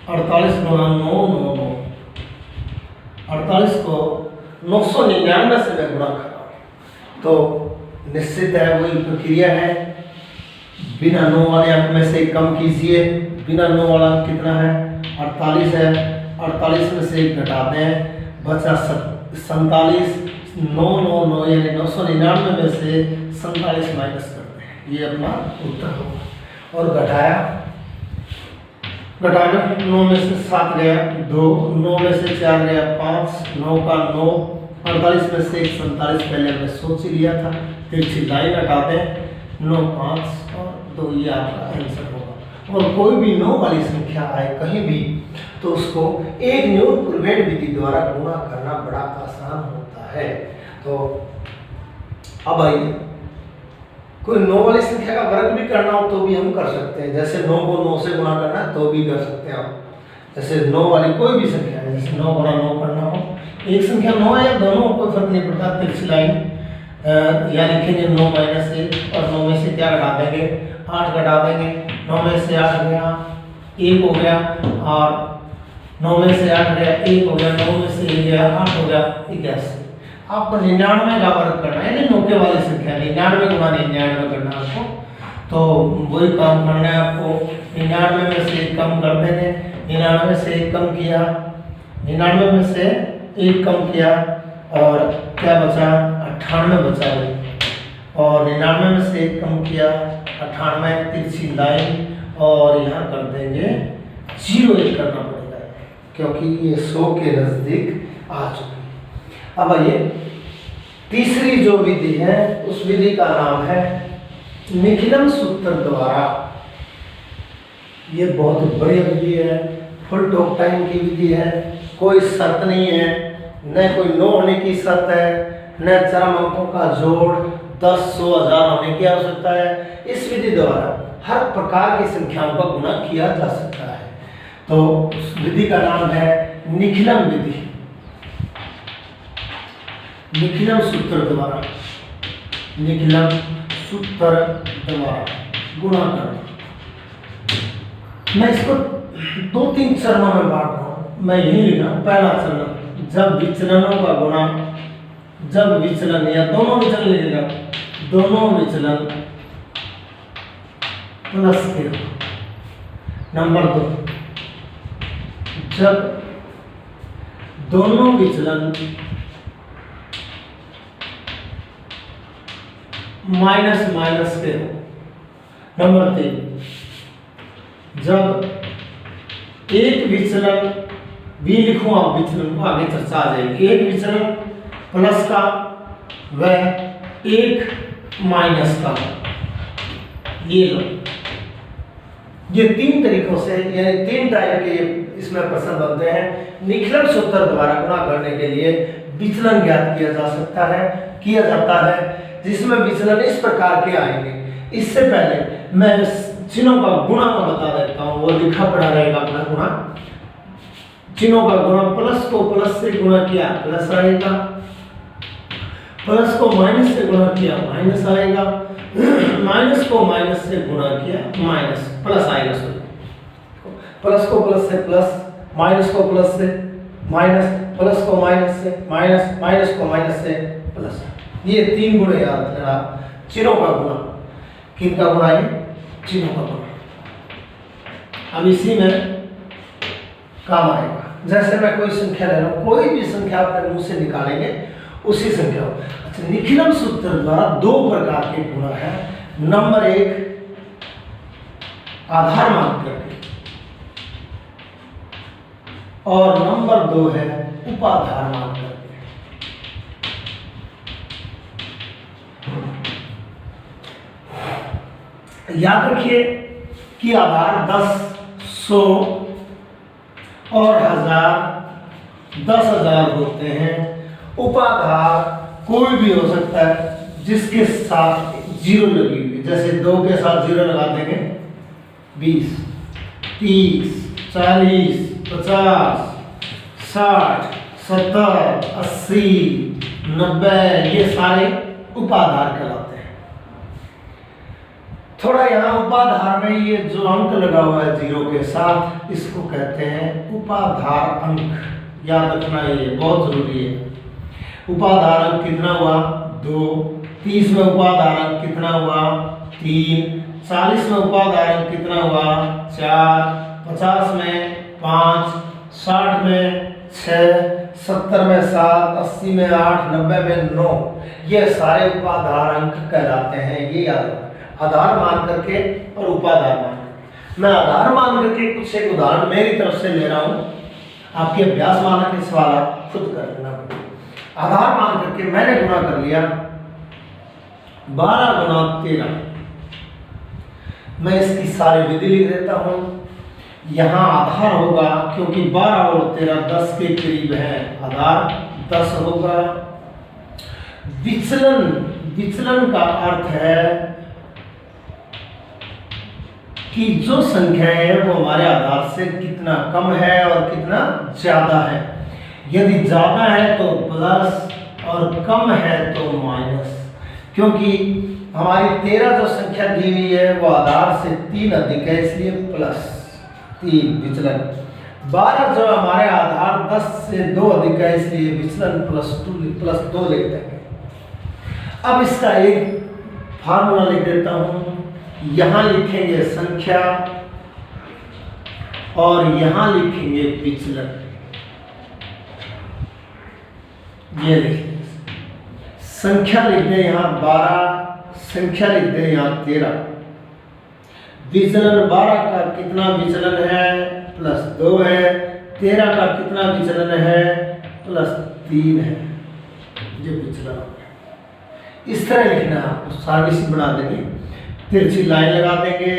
[SPEAKER 1] 48 गुना 9 9 9, 48 को 999 से मैं गुणा कर रहा हूँ, तो निश्चित है वही प्रक्रिया है, बिना 9 वाले अंक में से कम कीजिए। बिना 9 वाला कितना है 48 है, 48 में से 1 घटाते हैं, बचा 47, 999 यानी 999 में से 47 माइनस करते हैं, ये अपना उत्तर होगा। और घटाया 9 में से 7 गया 2, 9 में से 4 गया 5, 9 का 9, 48 में से 47 पहले हमने सोच ही लिया था, तिरछी लाइन हटाते हैं, 9 5 और 2, ये आपका आंसर होगा। और कोई भी 9 वाली संख्या आए कहीं भी, तो उसको एक न्यून पूर्वेण विधि द्वारा गुणा करना बड़ा आसान होता है। तो अब आइए, कोई 9 वाली संख्या का वर्ग भी करना हो तो भी हम कर सकते हैं, जैसे 9 को 9 से गुणा करना है तो भी कर सकते हैं आप। जैसे 9 वाली कोई भी संख्या है, जैसे 9 गुणा 9 करना हो, एक संख्या 9 है या दोनों कोई फर्क नहीं पड़ता, तिरछी लाइन या लिखेंगे 9 माइनस 1, और 9 में से क्या घटा देंगे 8 घटा देंगे, 9 में से 8 गया 1 हो गया, और 9 में से 8 गया 1 हो गया, 9 में से 1 गया 8 हो गया 81। आपको 99 का वर्ग करना है, यानी 9 वाली संख्या 99 गुना 99 करना है आपको, तो वही काम करना है आपको। 99 में से 1 कम कर देंगे, 99 से 1 कम किया, 99 में से 1 कम किया, और क्या बचा 98 बचा है, और 99 में से 1 कम किया 98, तिरछी लाइन, और यहाँ कर देंगे जीरो एक करना पड़ेगा क्योंकि ये 100 के नजदीक आ चुकी है। अब आइए तीसरी जो विधि है उस विधि का नाम है निखिलम सूत्र द्वारा। ये बहुत बढ़िया विधि है, फुल टॉक टाइम की विधि है, कोई शर्त नहीं है, न कोई नो होने की शर्त है, न चरम अंकों का जोड़ 10, 100, 1000 होने की आवश्यकता है। इस विधि द्वारा हर प्रकार की संख्याओं का गुणा किया जा सकता है। तो उस विधि का नाम है निखिलम विधि, निखिलम सूत्र द्वारा, निखिलम सूत्र द्वारा गुणा करना। मैं इसको 2-3 चरणों में बांट रहा हूं। मैं यही लिख रहा हूं, पहला चरण जब विचलनों का गुणा, जब विचलन या दोनों विचलन लिखेगा, दोनों विचलन प्लस के। नंबर 2 जब दोनों विचलन माइनस माइनस के हो। नंबर 3 जब एक विचलन भी लिखूं, आप विचलन को आगे चर्चा आ जाएगी, एक विचलन प्लस का व एक माइनस का। ये लो, ये 3 तरीकों से यानी 3 टाइप के इसमें प्रश्न बनते हैं। निखिलम सूत्र द्वारा गुणा करने के लिए विचलन ज्ञात किया जा सकता है, किया जाता है, जिसमें विचलन इस प्रकार के आएंगे। इससे पहले मैं चिन्हों का गुणा को बता देता हूं, वो लिखा पड़ा रहेगा अपना गुणा। चिन्हों का गुणा, प्लस को प्लस से गुणा किया प्लस आएगा, प्लस को माइनस से गुणा किया माइनस आएगा, माइनस को माइनस से गुणा किया माइनस प्लस आएगा। प्लस को प्लस से प्लस, माइनस को प्लस से माइनस, प्लस को माइनस से माइनस, माइनस को माइनस से प्लस। ये 3 गुण याद रखना, चिन्हों का गुणा। किनका गुणा है? चिन्हों का गुणा। अब इसी में काम आएगा। जैसे मैं कोई संख्या ले रहा हूं, कोई भी संख्या अपने मुंह से निकालेंगे उसी संख्या को। अच्छा, निखिलम सूत्र द्वारा 2 प्रकार के गुणा है। नंबर 1 आधार मान करके, और नंबर 2 है उपाधार मान करके। याद रखिए कि आधार 10, 100 और 1000, 10,000 होते हैं। उपाधार कोई भी हो सकता है जिसके साथ 0 लगी हुई, जैसे 2 के साथ 0 लगा देंगे 20, 30, 40, 50, 60, 70, 80, 90, ये सारे उपाधार कहलाते हैं। थोड़ा यहाँ उपाधार में ये जो अंक लगा हुआ है 0 के साथ, इसको कहते हैं उपाधार अंक। याद रखना, ये बहुत जरूरी है। उपाधार अंक कितना हुआ? 2। 30 में उपाधार अंक कितना हुआ? 3। 40 में उपाधार अंक कितना हुआ? 4। 50 में 5, 60 में 6, 70 में 7, 80 में 8, 90 में 9, ये सारे उपाधार अंक कहलाते हैं। ये याद रखना, आधार मान करके और उपाधार मान करके। मैं आधार मान करके कुछ एक उदाहरण मेरी तरफ से ले रहा हूँ, आपके अभ्यास मानक के सवाल आप खुद कर लेना। आधार मान करके मैंने गुणा कर लिया 12 गुना 13। मैं इसकी सारी विधि लिख देता हूं। यहां आधार होगा, क्योंकि 12 और 13 10 के करीब है, आधार 10 होगा। विचलन, विचलन का अर्थ है कि जो संख्या है वो हमारे आधार से कितना कम है और कितना ज्यादा है। यदि ज्यादा है तो प्लस और कम है तो माइनस। क्योंकि हमारी 13 जो संख्या दी हुई है वो आधार से 3 अधिक है, इसलिए प्लस 3 विचलन। 12 जो हमारे आधार 10 से 2 अधिक है, इसलिए विचलन +2 लिख देंगे। अब इसका एक फार्मूला लिख देता हूं। यहां लिखेंगे संख्या और यहां लिखेंगे विचलन। ये लिखेंगे संख्या लिख दें यहां 12, संख्या लिख दें यहां 13। विचलन 12 का कितना विचलन है? 2 है, 13 का कितना विचलन है +3 है, ये विचलन हो गया। इस तरह लिखना है आपको, साजिश बना देंगे, तिरछी लाइन लगा देंगे।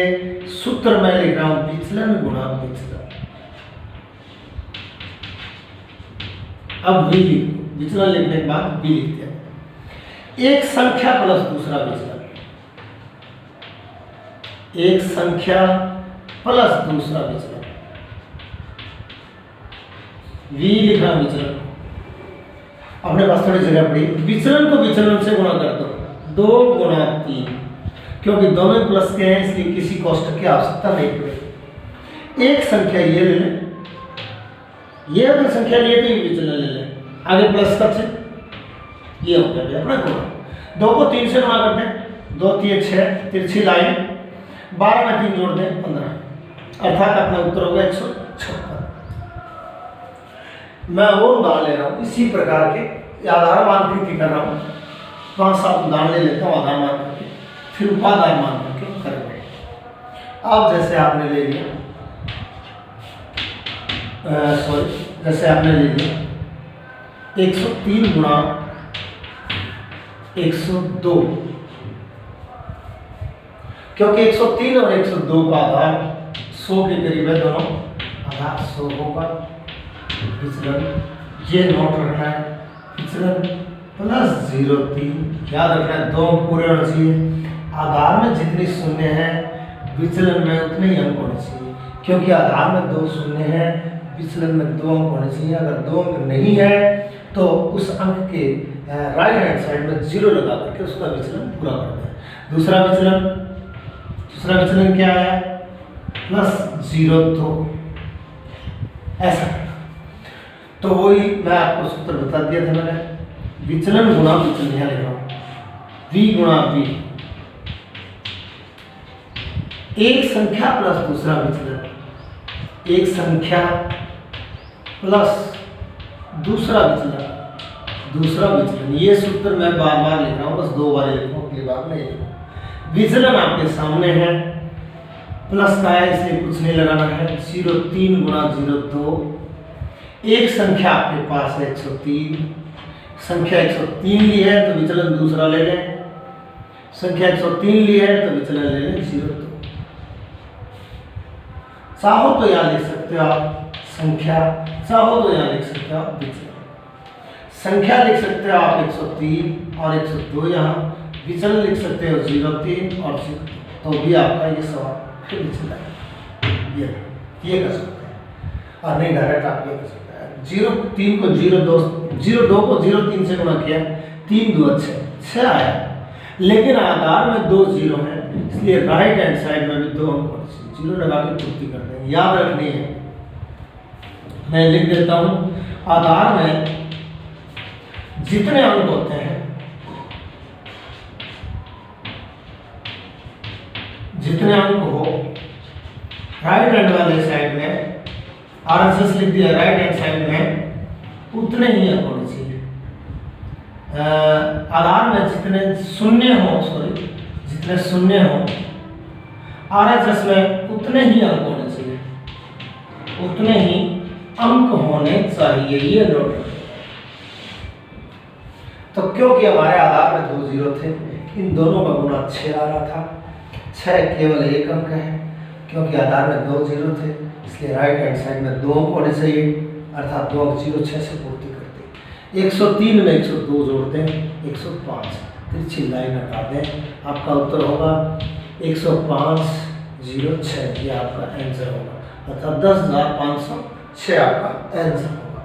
[SPEAKER 1] सूत्र मैं लिख रहा हूं विचलन गुणा विचलन। अब v लिखो, विचलन लिखने के बाद v लिखते हैं। एक संख्या प्लस दूसरा विचलन, एक संख्या प्लस दूसरा विचलन, v लिखना विचलन। अपने पास थोड़ी जगह पड़ी, विचलन को विचलन से गुणा कर दो, 2 गुणा 3, क्योंकि दोनों प्लस के हैं इसलिए किसी कोष्ठक की आवश्यकता नहीं पड़ेगी। एक संख्या ये ले लें, ये अगर संख्या लिए तो ये विचलन ले लें, आगे प्लस का चिन्ह, ये हो गया अपना गुणा। 2 को 3 से गुणा करते हैं, 2 3 6, तिरछी लाइन, 12 में 3 जोड़ दें 15, अर्थात अपना उत्तर होगा 156। मैं वो उदाहरण ले रहा हूँ इसी प्रकार के, आधार मान की कर रहा हूँ, 5-7 उदाहरण ले लेता हूँ आधार मान करके, फिर उपाधार मान करके करेंगे। अब जैसे आपने ले लिया, जैसे आपने ले लिया 103 गुणा 102, क्योंकि 103 और 102 का आधार 100 के करीब है, दोनों आधार 100 होगा। विचलन ये नोट रखना है, विचलन +03, याद रखना है 2 पूरे होने चाहिए। आधार में जितनी शून्य है विचलन में उतने ही अंक होने चाहिए, क्योंकि आधार में 2 शून्य है, विचलन में 2 अंक होने चाहिए। अगर 2 अंक नहीं है तो उस अंक के राइट हैंड साइड में 0 लगा करके उसका विचलन पूरा कर दें। दूसरा विचलन क्या है +0, तो ऐसा करना। तो वही मैं आपको सूत्र बता दिया था मैंने, विचलन गुणा विचलन, यहाँ लिख रहा हूँ v गुणा v, एक संख्या प्लस दूसरा विचलन, एक संख्या प्लस दूसरा विचलन, ये सूत्र मैं बार बार लिख रहा हूँ, बस 2 बार लिखूँ, अगली बार नहीं लिखूँ। विचलन आपके सामने है, प्लस का है इसलिए कुछ नहीं लगाना है, 03 गुणा 02, एक संख्या आपके पास है 103, संख्या 103 ली है तो विचलन दूसरा ले लें, संख्या 103 ली है तो विचलन ले लें 02। चाहो तो यहाँ लिख सकते हो आप संख्या, चाहो तो यहाँ लिख सकते हो आप विचलन। संख्या लिख सकते हो आप 103 और 102, यहाँ विचलन लिख सकते हो 03 और 0, तो भी आपका ये सवाल विचलन है, ये कर सकते हैं। और नहीं डायरेक्ट आप ये कर सकते हैं, 03 को 02 को 03 से गुणा किया, 3 2 6 आया, लेकिन आधार में 2 0 है, इसलिए राइट हैंड साइड में भी 2 अंक होने चाहिए, 0 लगा के पूर्ति करते हैं। याद रखनी है, मैं लिख देता हूँ, आधार में जितने अंक होते हैं, जितने अंक हो राइट हैंड वाले साइड में, RHS लिख दिया राइट हैंड साइड में, उतने ही अंक होने चाहिए। आधार में जितने शून्य हो RHS में उतने ही अंक होने चाहिए, उतने ही अंक होने चाहिए, ये नोट। तो क्योंकि हमारे आधार में 2 0 थे, इन दोनों का गुणा 6 आ रहा था, 6 केवल एक अंक है, क्योंकि आधार में 2 0 थे, इसलिए राइट हैंड साइड में 2 अंक होने चाहिए, अर्थात 2 अंक 0 6 से पूर्ति करते। 103 में 102 जोड़ दें 105, तिरछी लाइन हटा दें, आपका उत्तर होगा 105,06, ये आपका आंसर होगा, अर्थात 10,506 आपका आंसर होगा।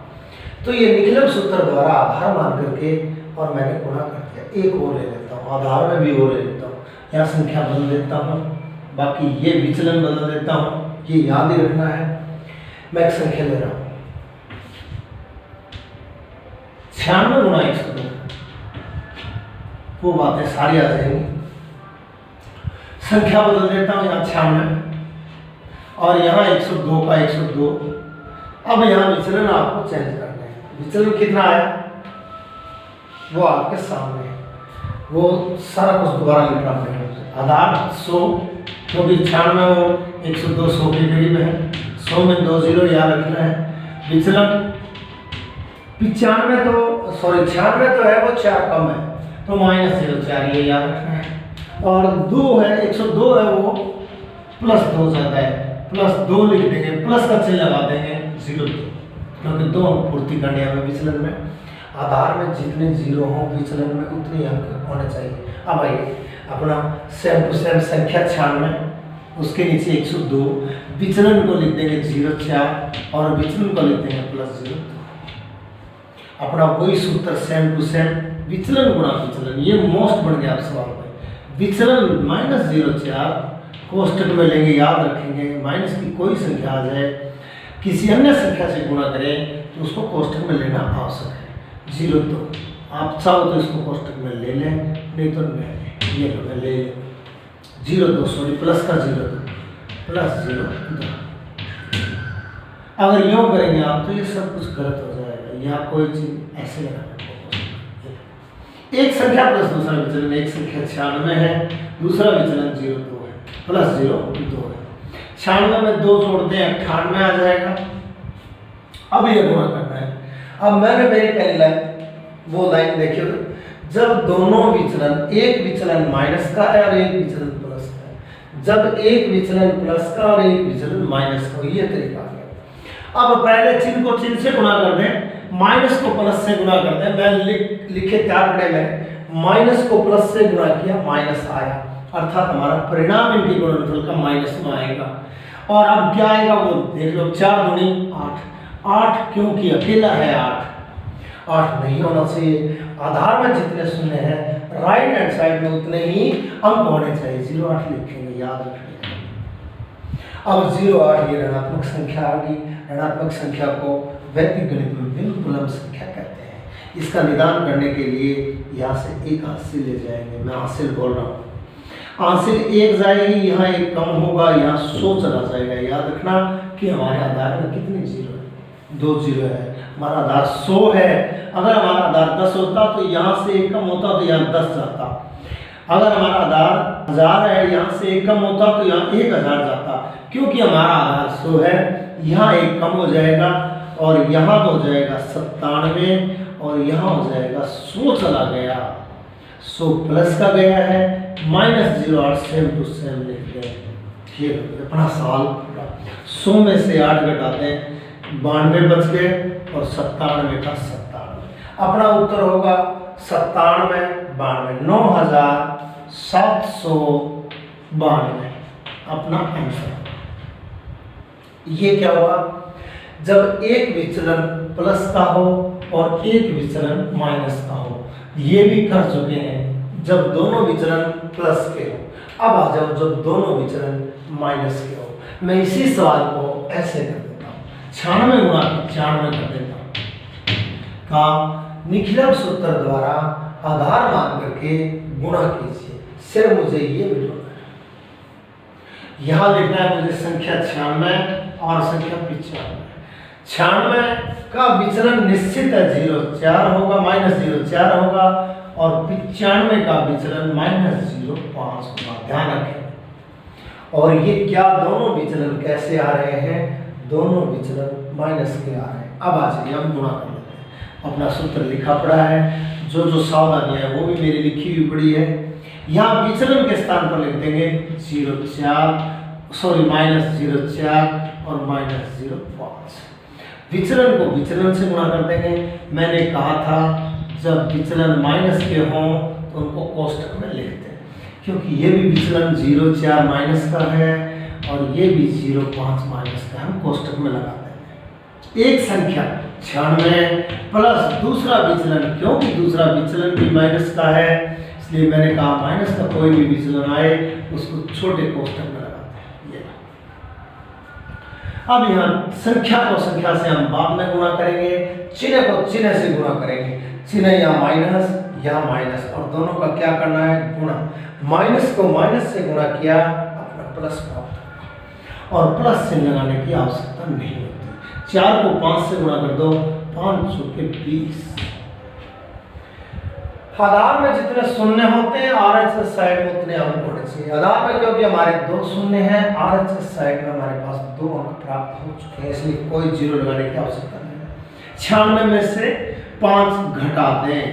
[SPEAKER 1] तो ये निकलन सूत्र द्वारा आधार मान करके और मैंने गुणा कर दिया। एक और ले लेता हूँ, आधार में भी और ले लेता हूँ, यहाँ संख्या बदल देता हूँ, बाकी ये विचलन बदल देता हूँ, ये याद ही रखना है। मैं एक संख्या ले रहा हूँ 96 गुणा 102, वो बातें सारी आ जाएंगी। संख्या बदल देता हूँ, यहाँ 96 और यहाँ 102 का 102। अब यहाँ विचलन आपको चेंज करना है, विचलन कितना आया वो आपके सामने है, वो सारा कुछ दोबारा लिखना पड़ेगा। आधार 100, क्योंकि 96 और 102 100 के करीब है, 100 में 2 जीरो याद रखना है। विचलन 95 तो सॉरी 96 तो है, वो 4 कम है तो -0 4 ये याद रखना है। और 2 है 102 है वो +2 ज्यादा है, +2 लिख देंगे, प्लस का चिन्ह लगा देंगे 0 क्योंकि 2 अंक पूर्ति करने हमें विचलन में। आधार में जितने जीरो हों विचलन में उतने अंक होने चाहिए। अब आइए अपना सेम टू सेम संख्या 96 उसके नीचे 102 विचलन को लिख देंगे 0 4 और विचलन को लिख देंगे +0। अपना वही सूत्र सेम टू सेम विचलन गुणा विचलन, ये मोस्ट बन गया आप सवाल में। विचलन -0 4 कोष्टक में लेंगे, याद रखेंगे माइनस की कोई संख्या आ जाए किसी अन्य संख्या से गुणा करें तो उसको कोष्टक में लेना आवश्यक है। 0 2 आप चाहो तो इसको कोष्टक में ले लें, नहीं तो नहीं ये लो ले लें। 0 2 सॉरी प्लस का 0 2 +0 2। अगर यूँ करेंगे आप तो ये सब कुछ गलत हो जाएगा, या कोई चीज ऐसे लगाना। एक संख्या प्लस दूसरा विचलन, एक संख्या 96 है, दूसरा विचलन 0 2 है, +0 2 है। 96 में 2 जोड़ते हैं 98 आ जाएगा। अब ये गुणा करना है। अब मैंने मेरी पहली लाइन वो लाइन देखिए, जब दोनों विचलन, एक विचलन माइनस का है और एक विचलन प्लस का है, जब एक विचलन प्लस का और एक विचलन माइनस का, ये तरीका है। अब पहले चिन्ह को चिन्ह से गुणा कर दें, माइनस को प्लस से गुणा कर दें। मैं लिखे 4 बड़े में माइनस को प्लस से गुणा किया, माइनस आया, अर्थात हमारा परिणाम इनके गुणनफल का माइनस में आएगा। और अब क्या आएगा वो देख लो, 4 दूनी 8, 8 क्योंकि अकेला है 8 नहीं होना चाहिए। आधार में जितने शून्य हैं राइट हैंड साइड में उतने ही अंक होने चाहिए। 0 8 लिखेंगे, याद रखिए। अब 0 8 ये ऋणात्मक संख्या आ गई। ऋणात्मक संख्या को वैदिक गणित में बिल्कुल संख्या कहते हैं। इसका निदान करने के लिए यहाँ से एक हासिल ले जाएंगे, मैं हासिल बोल रहा हूँ। हासिल 1 जाएगी, यहाँ 1 कम होगा, यहाँ 100 चला जाएगा। याद रखना कि हमारे आधार में कितने जीरो है, 2 जीरो है। हमारा आधार 100 है, अगर हमारा आधार 10 होता तो यहाँ से 1 कम होता तो यहाँ 10 जाता। अगर हमारा आधार 1000 है, यहाँ से 1 कम होता तो यहाँ 1000 जाता। क्योंकि हमारा आधार 100 है, यहाँ 1 कम हो जाएगा और यहाँ हो जाएगा 97 और यहाँ हो जाएगा 100 चला गया। 100 प्लस का गया है, -0 8 सेम टू सेम लिख गए। ये अपना सवाल पूरा। 100 में से 8 घटाते हैं, 92 बच गए और 97 का 97। अपना उत्तर होगा 97 92 9792 अपना आंसर। ये क्या होगा, जब एक विचलन प्लस का हो और एक विचलन माइनस का हो। ये भी कर चुके हैं जब दोनों विचलन प्लस के हो। अब आ जाओ जब दोनों विचलन माइनस के हो। मैं इसी सवाल को ऐसे कर देता हूँ, 96 गुणा 94 कर देता हूँ का निखिलक सूत्र द्वारा आधार मान करके गुणा कीजिए। सिर्फ मुझे ये मिलेगा, यहाँ लिखना है मुझे संख्या 96 और संख्या 95। 96 का विचलन निश्चित है 0 4 होगा, -0 4 होगा और 95 का विचलन -0 5 होगा। ध्यान रखें। और ये क्या दोनों विचलन कैसे आ रहे हैं, दोनों विचलन माइनस के आ रहे हैं। अब आ जाइए हम गुणा कर लेते हैं। अपना सूत्र लिखा पड़ा है, जो सावधानियां है वो भी मेरी लिखी हुई पड़ी है। यहाँ विचलन के स्थान पर लिख देंगे -0 4 और -0 5। विचलन को विचलन से गुणा कर देंगे। मैंने कहा था जब विचलन माइनस के हों तो उनको कोष्टक में लिखते हैं, क्योंकि ये भी विचलन 0 4 माइनस का है और ये भी 0 5 माइनस का, हम कोष्टक में लगाते हैं। एक संख्या 96 प्लस दूसरा विचलन, क्योंकि दूसरा विचलन भी माइनस का है इसलिए मैंने कहा माइनस का कोई भी विचलन आए उसको छोटे कोष्टक में लगाते हैं। ये अब यहाँ संख्या को संख्या से हम बाद में गुणा करेंगे, चिन्ह को चिन्ह से गुणा करेंगे। चिन्ह यहाँ माइनस और दोनों का क्या करना है, गुणा। माइनस को माइनस से गुणा किया, अपना प्लस प्राप्त और प्लस चिन्ह लगाने की आवश्यकता नहीं होती। 4 को 5 से गुणा कर दो, 5 के 20। आधार में जितने शून्य होते हैं आरएचएस साइड में उतने अंक होने चाहिए। आधार में क्योंकि हमारे 2 शून्य हैं, आरएचएस साइड में हमारे पास 2 अंक प्राप्त हो चुके हैं, इसलिए कोई जीरो लगाने की आवश्यकता नहीं है। 96 में से 5 घटा दें।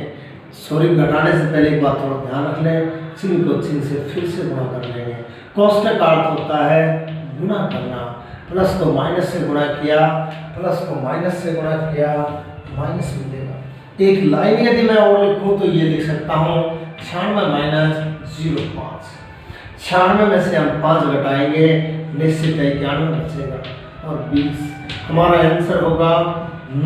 [SPEAKER 1] सॉरी, घटाने से पहले एक बात थोड़ा ध्यान रख लें, चिन्ह को चिन्ह से फिर से गुणा कर लेंगे। कोष्टक का अर्थ होता है गुणा करना। प्लस को माइनस से गुणा किया, प्लस को माइनस से गुणा किया, माइनस मिलेगा। एक लाइन यदि मैं और लिखूं तो ये लिख सकता हूँ 96 माइनस 0.5। 96 में से हम 5 घटाएंगे, निश्चित है 91 बचेगा और 20। हमारा आंसर होगा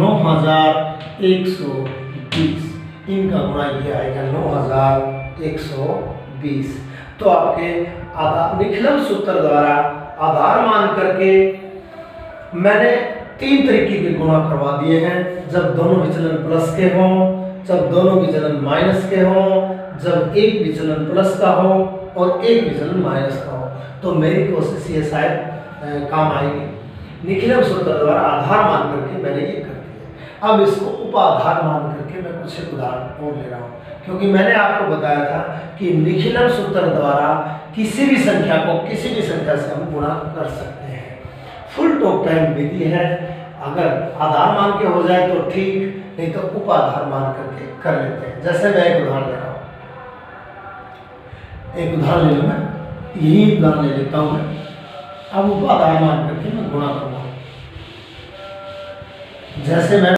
[SPEAKER 1] 9120। इनका गुणा ये आएगा 9120। तो आपके निखिलम सूत्र द्वारा आधार मान करके मैंने 3 तरीके के गुणा करवा दिए हैं। जब दोनों विचलन प्लस के हों, जब दोनों विचलन माइनस के हों, जब एक विचलन प्लस का हो और एक विचलन माइनस का हो। तो मेरी कोशिश ये शायद काम आएगी। निखिलम सूत्र द्वारा आधार मान करके मैंने ये कर दिया। अब इसको उपाधार मान करके मैं कुछ एक उदाहरण और ले रहा हूँ, क्योंकि मैंने आपको बताया था कि निखिलम सूत्र द्वारा किसी भी संख्या को किसी भी संख्या से हम गुणा कर सकते हैं। फुल टॉप टाइम विधि है। अगर आधार मान के हो जाए तो ठीक, नहीं तो उपाधार मान करके कर लेते हैं। जैसे मैं एक उदाहरण ले रहा हूँ, एक उदाहरण ले लूँ, मैं यही उदाहरण ले लेता हूँ मैं। अब उपाधार मान करके मैं गुणा करूँगा। जैसे मैं